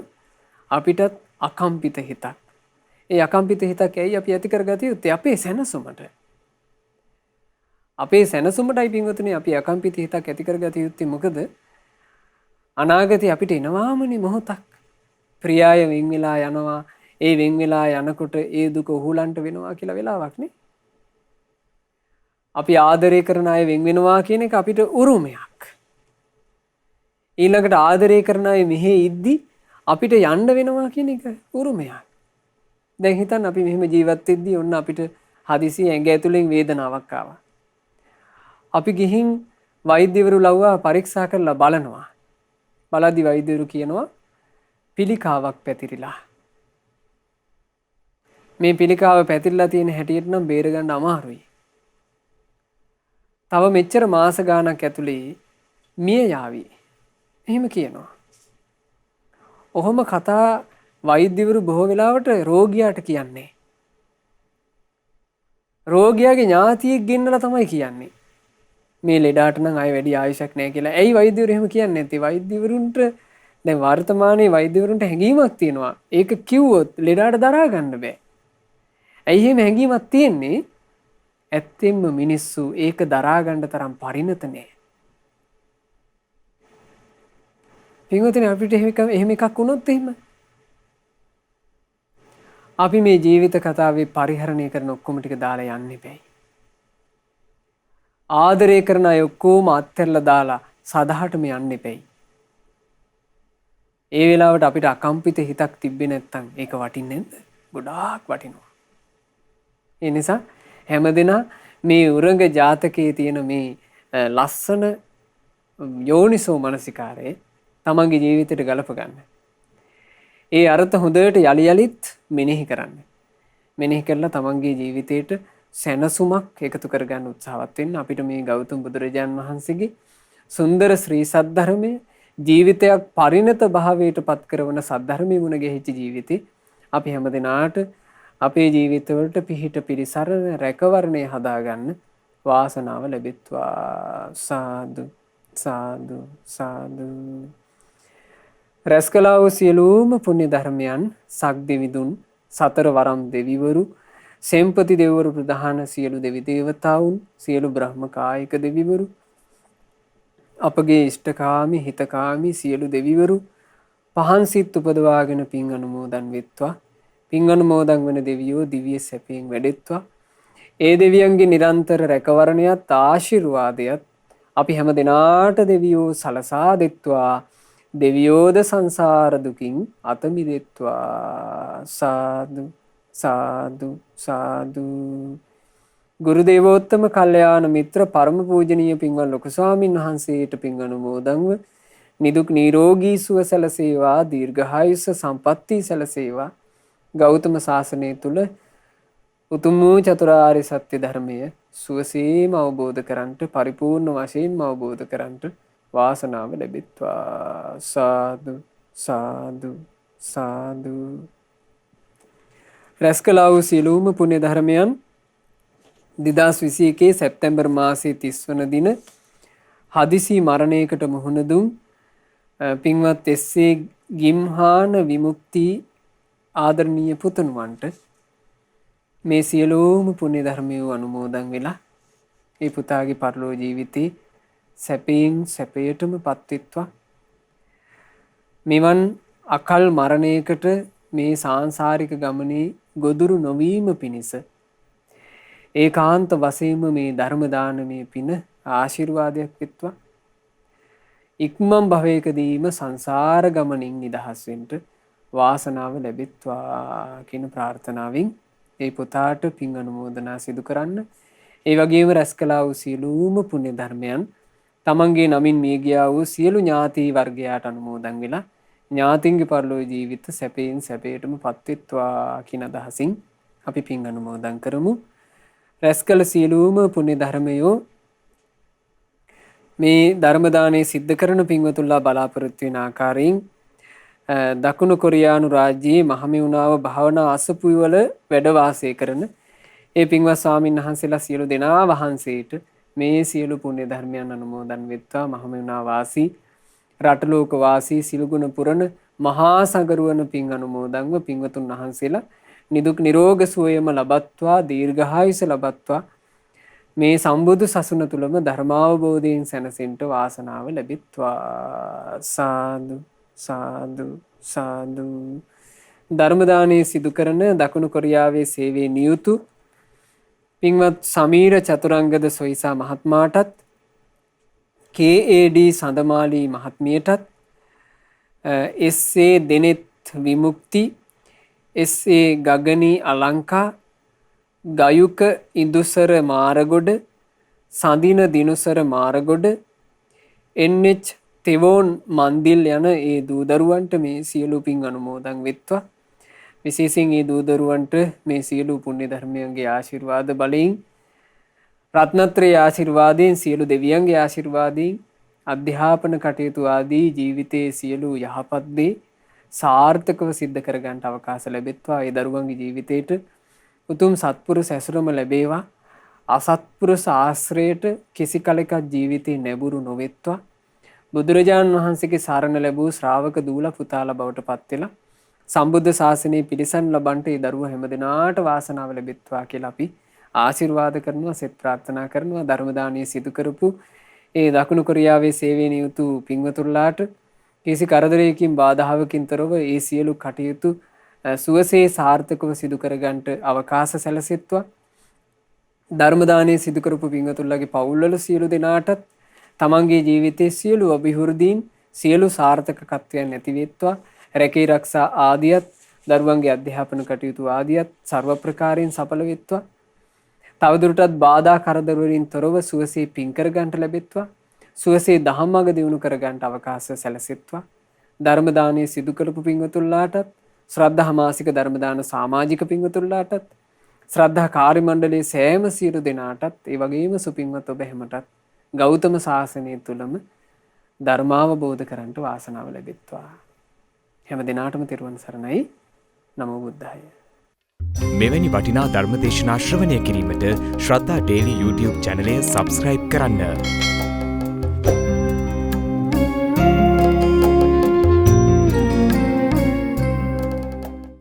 අපිටත් අකම්පිත හිතක්. ඒ අකම්පිත හිතක් ඇයි අපි ඇති කරගatiya යුත්තේ? අපේ සැනසුමට. අපේ සැනසුමටයි පින්වතුනි අපි අකම්පිත හිතක් ඇති කරගatiya යුත්තේ. මොකද අනාගතේ අපිට එනවාමනේ මොහොතක්. ප්‍රියය වෙන් වෙලා යනවා. ඒ වෙන් වෙලා යනකොට ඒ දුක උහුලන්ට වෙනවා කියලා වෙලාවක් නේ. අපි ආදරය කරන අය වෙන් වෙනවා කියන එක අපිට උරුමයක්. ඊළඟට ආදරය කරන අය මෙහෙ ඉද්දි අපිට යන්න වෙනවා කියන එක උරුමයක්. දැන් හිතන්න අපි මෙහෙම ජීවත් වෙද්දී ඔන්න අපිට හදිසියෙ ඇඟ ඇතුලෙන් වේදනාවක් ආවා. අපි ගිහින් වෛද්‍යවරු ලව්වා පරීක්ෂා කරලා බලනවා. බලද්දි වෛද්‍යවරු කියනවා පිළිකාවක් පැතිරිලා. මේ පිළිකාව පැතිරිලා තියෙන හැටියට නම් බේරගන්න අමාරුයි. තව මෙච්චර මාස ගාණක් ඇතුලේ මිය යාවි. එහෙම කියනවා. ඔහොම කතා වෛද්‍යවරු බොහෝ වෙලාවට රෝගියාට කියන්නේ. රෝගියාගේ ඥාතියෙක් ගෙන්නලා තමයි කියන්නේ. මේ ලෙඩාට නම් ආයෙ වැඩි ආයුෂක් නැහැ කියලා. ඇයි වෛද්‍යවරු එහෙම කියන්නේ නැත්තේ? වෛද්‍යවරුන්ට දැන් වර්තමානයේ වෛද්‍යවරුන්ට හැඟීමක් තියෙනවා. ඒක කිව්වොත් ලෙඩාට දරා ගන්න බෑ. ඇයි එහෙම හැඟීමක් තියෙන්නේ? ඇත්තෙන්ම මිනිස්සු ඒක දරා ගන්න තරම් පරිණත නෑ. පින්වතුනි අපිට එහෙම එකක් වුණොත් එහෙම අපි මේ ජීවිත කතාවේ පරිහරණය කරන ඔක්කොම ටික දාලා යන්න බෑ. ආදරය කරන අය ඔක්කොම අත්හැරලා දාලා සදහටම යන්න එපැයි. ඒ වෙලාවට අපිට අකම්පිත හිතක් තිබ්බේ නැත්තම් ඒක වටින්නේ නැද්ද? ගොඩාක් වටිනවා. ඒ නිසා හැමදෙනා මේ උරග ජාතකයේ තියෙන මේ ලස්සන යෝනිසෝ මනසිකාරයේ තමන්ගේ ජීවිතයට ගලප ගන්න. ඒ අර්ථ හොඳට යලි යලිත් මෙනෙහි කරන්න. මෙනෙහි කරලා තමන්ගේ ජීවිතයට සැනසුමක් එකතු කරගන්න උත්සාහවත් වෙන්න. අපිට මේ ගෞතම බුදුරජාන් වහන්සේගේ සුන්දර ශ්‍රී සද්ධර්මයේ ජීවිතයක් පරිණත භාවයට පත් කරන සද්ධර්මයේ මුණ ගැහිච්ච ජීවිතේ අපි හැමදෙනාට අපේ ජීවිතවලට පිහිට පිරිසරණ රැකවරණය හදාගන්න වාසනාව ලැබෙත්වා. සාදු සාදු සාදු. රැස් කළා වූ සියලුම පුණ්‍ය ධර්මයන් සක් දෙවිදුන් සතර වරම් දෙවිවරු සෙම්පති දෙවිවරු ප්‍රධාන සියලු දෙවි දේවතාවුන් සියලු බ්‍රහ්ම කායික දෙවිවරු අපගේ ඉෂ්ඨකාමී හිතකාමී සියලු දෙවිවරු පහන් සිත් උපදවාගෙන පින් අනුමෝදන් වෙත්වා. පින් අනුමෝදන් වන දෙවියෝ දිව්‍ය සැපයෙන් වැඩෙත්වා. ඒ දෙවියන්ගේ නිරන්තර රැකවරණයත් ආශිර්වාදයත් අපි හැම දිනාට දෙවියෝ සලසා දෙත්වා. දෙවියෝද සංසාර දුකින් අත මිදෙත්වා. සාදු සාදු සාදු. ගුරු දේවෝත්තම කල්යාණ මිත්‍ර පරම පූජනීය පින්වත් ලොකු ස්වාමීන් වහන්සේට පින් අනුමෝදන්ව නිදුක් නිරෝගී සුව සැලසේවා. දීර්ඝායුෂ සම්පatti සැලසේවා. ගෞතම සාසනය තුල උතුම් වූ චතුරාර්ය සත්‍ය ධර්මය සුවසේම අවබෝධ කරන්ට පරිපූර්ණ වශයෙන්ම අවබෝධ කරන්ට වාසනාව ලැබෙත්වා. සාදු සාදු සාදු. රැස් කළා වූ සියලුම පුණ්‍ය ධර්මයන් 2021 සැප්තැම්බර් මාසයේ 30 වන දින හදිසි මරණයකට මුහුණ දුන් පින්වත් එස්.ඒ. ගිම්හාන විමුක්ති ආදරණීය පුතුණුවන්ට මේ සියලුම පුණ්‍ය ධර්මය අනුමෝදන් වෙලා ඒ පුතාගේ පරලෝ ජීවිතේ සැපයෙන් සැපයටම පත්වෙත්වා. මෙවන් අකල් මරණයකට මේ සාංසාරික ගමනේ ගොදුරු නොවීම පිණිස ඒකාන්ත වශයෙන්ම මේ ධර්ම දානමේ පින ආශිර්වාදයක් වෙත්වා. ඉක්මන් භවයකදීම සංසාර ගමනින් නිදහස් වෙන්න වාසනාව ලැබෙත්වා කියන ප්‍රාර්ථනාවෙන් ඒ පුතාට පින් අනුමෝදනා සිදු කරන්න. ඒ වගේම රැස් කළා වූ සියලුම පුණ්‍ය ධර්මයන් තමන්ගේ නමින් මිය ගියා වූ සියලු ඥාති වර්ගයාට අනුමෝදන් වෙලා ඥාතින්ගේ පරලෝ ජීවිත සැපයෙන් සැපයටම පත්වෙත්වා කියන අදහසින් අපි පින් අනුමෝදන් කරමු. රැස් කළ සියලුම පුණ්‍ය ධර්මයෝ මේ ධර්ම දානය සිද්ධ කරන පින්වතුන්ලා බලාපොරොත්තු වෙන ආකාරයෙන් දකුණු කොරියානු රාජ්‍යයේ මහමෙවුනාව භාවනා අසපුවල වැඩ වාසය කරන ඒ පින්වත් ස්වාමීන් වහන්සේලා සියලු දෙනා වහන්සේට මේ සියලු පුණ්‍ය ධර්මයන් අනුමෝදන් වෙත්වා. මහමෙවුනා වාසී රටලෝක වාසී සිළුගුණ පුරන මහා සංගරුවන පින් අනුමෝදන්ව පින්වතුන් වහන්සේලා නිදුක් නිරෝග සුවයම ලබත්වා. දීර්ඝායුෂ ලබත්වා. මේ සම්බුදු සසුන තුලම ධර්මාවබෝධයෙන් සැනසෙන්න වාසනාව ලැබෙත්වා. සාදු සාදු සාදු. ධර්ම දානයේ සිදු කරන දකුණු කොරියාවේ සේවයේ නියුතු පින්වත් සමීර චතුරංගද සොයිසා මහත්මයාටත් KAD සඳමාලී මහත්මියටත් එස්.ඒ. දෙනෙත් විමුක්ති එස්.ඒ. ගගනී අලංකා ගයුක ඉදුසර මාරගොඩ සඳින දිනුසර මාරගොඩ එන්.එච්. තෙවෝන් මන්දිල් යන ඒ දූදරුවන්ට මේ සියලු පින් අනුමෝදන් වෙත්වා. විශේෂයෙන් ඒ දූදරුවන්ට මේ සියලු පුණ්‍ය ධර්මයන්ගේ ආශිර්වාද බලයෙන් රත්නත්‍රයේ ආශිර්වාදයෙන් සියලු දෙවියන්ගේ ආශිර්වාදයෙන් අධ්‍යාපන කටයුතු ආදී ජීවිතයේ සියලු යහපත් දේ සාර්ථකව සිද්ධ කරගන්න අවකාශ ලැබෙත්වා. ඒ දරුවන්ගේ ජීවිතේට උතුම් සත්පුරුෂ ඇසුරම ලැබේවා. අසත්පුරුෂ ආශ්‍රයයට කිසි කලෙක ජීවිතේ නැඹුරු නොවෙත්වා. බුදුරජාණන් වහන්සේගේ සරණ ලැබූ ශ්‍රාවක දූල පුතාලා බවට පත් වෙලා සම්බුද්ධ ශාසනය පිළිසන් ලබන්ට ඒ දරුවා හැමදෙනාට වාසනාව ලැබෙත්වා කියලා අපි ආශිර්වාද කරනවා. සෙත් ප්‍රාර්ථනා කරනවා. ධර්ම දානීය සිදු කරපු ඒ දකුණු කොරියාවේ සේවයේ නියුතු පින්වතුන්ලාට කිසි කරදරයකින් බාධාවකින් තොරව ඒ සියලු කටයුතු සුවසේ සාර්ථකව සිදු කරගන්නට අවකාශ සැලසෙත්වා. ධර්ම දානීය සිදු කරපු පින්වතුන්ලාගේ පවුල්වල සියලු දෙනාටත් තමන්ගේ ජීවිතයේ සියලු අභිවෘද්ධීන් සියලු සාර්ථකත්වයන් ඇති වෙත්වා. රැකී රක්ෂා ආදියත් දරුවන්ගේ අධ්‍යාපන කටයුතු ආදියත් සර්ව ප්‍රකාරයෙන් සඵල වෙත්වා. තවදුරටත් බාධා කරදර වලින් තොරව සුවසේ පින් කර ගන්නට ලැබෙත්වා. සුවසේ ධම්මග දියුණු කර ගන්නට අවකාශය සැලසෙත්වා. ධර්ම දානයේ සිදු කරපු පින්වතුන්ලාටත් ශ්‍රද්ධා මාසික ධර්ම දාන සමාජික පින්වතුන්ලාටත් ශ්‍රද්ධා කාර්ය මණ්ඩලයේ සෑම සියලු දෙනාටත් ඒ වගේම සුපින්වත් ඔබ හැමටත් ගෞතම සාසනය තුලම ධර්මාවබෝධ කරන්ට වාසනාව ලැබෙත්වා. හැම දිනාටම තෙරුවන් සරණයි. නමෝ බුද්ධාය. මෙවැනි වටිනා ධර්මදේශනා ශ්‍රවණය කිරීමට ශ්‍රද්ධා ඩේලි YouTube චැනලය සබස්ක්‍රයිබ් කරන්න.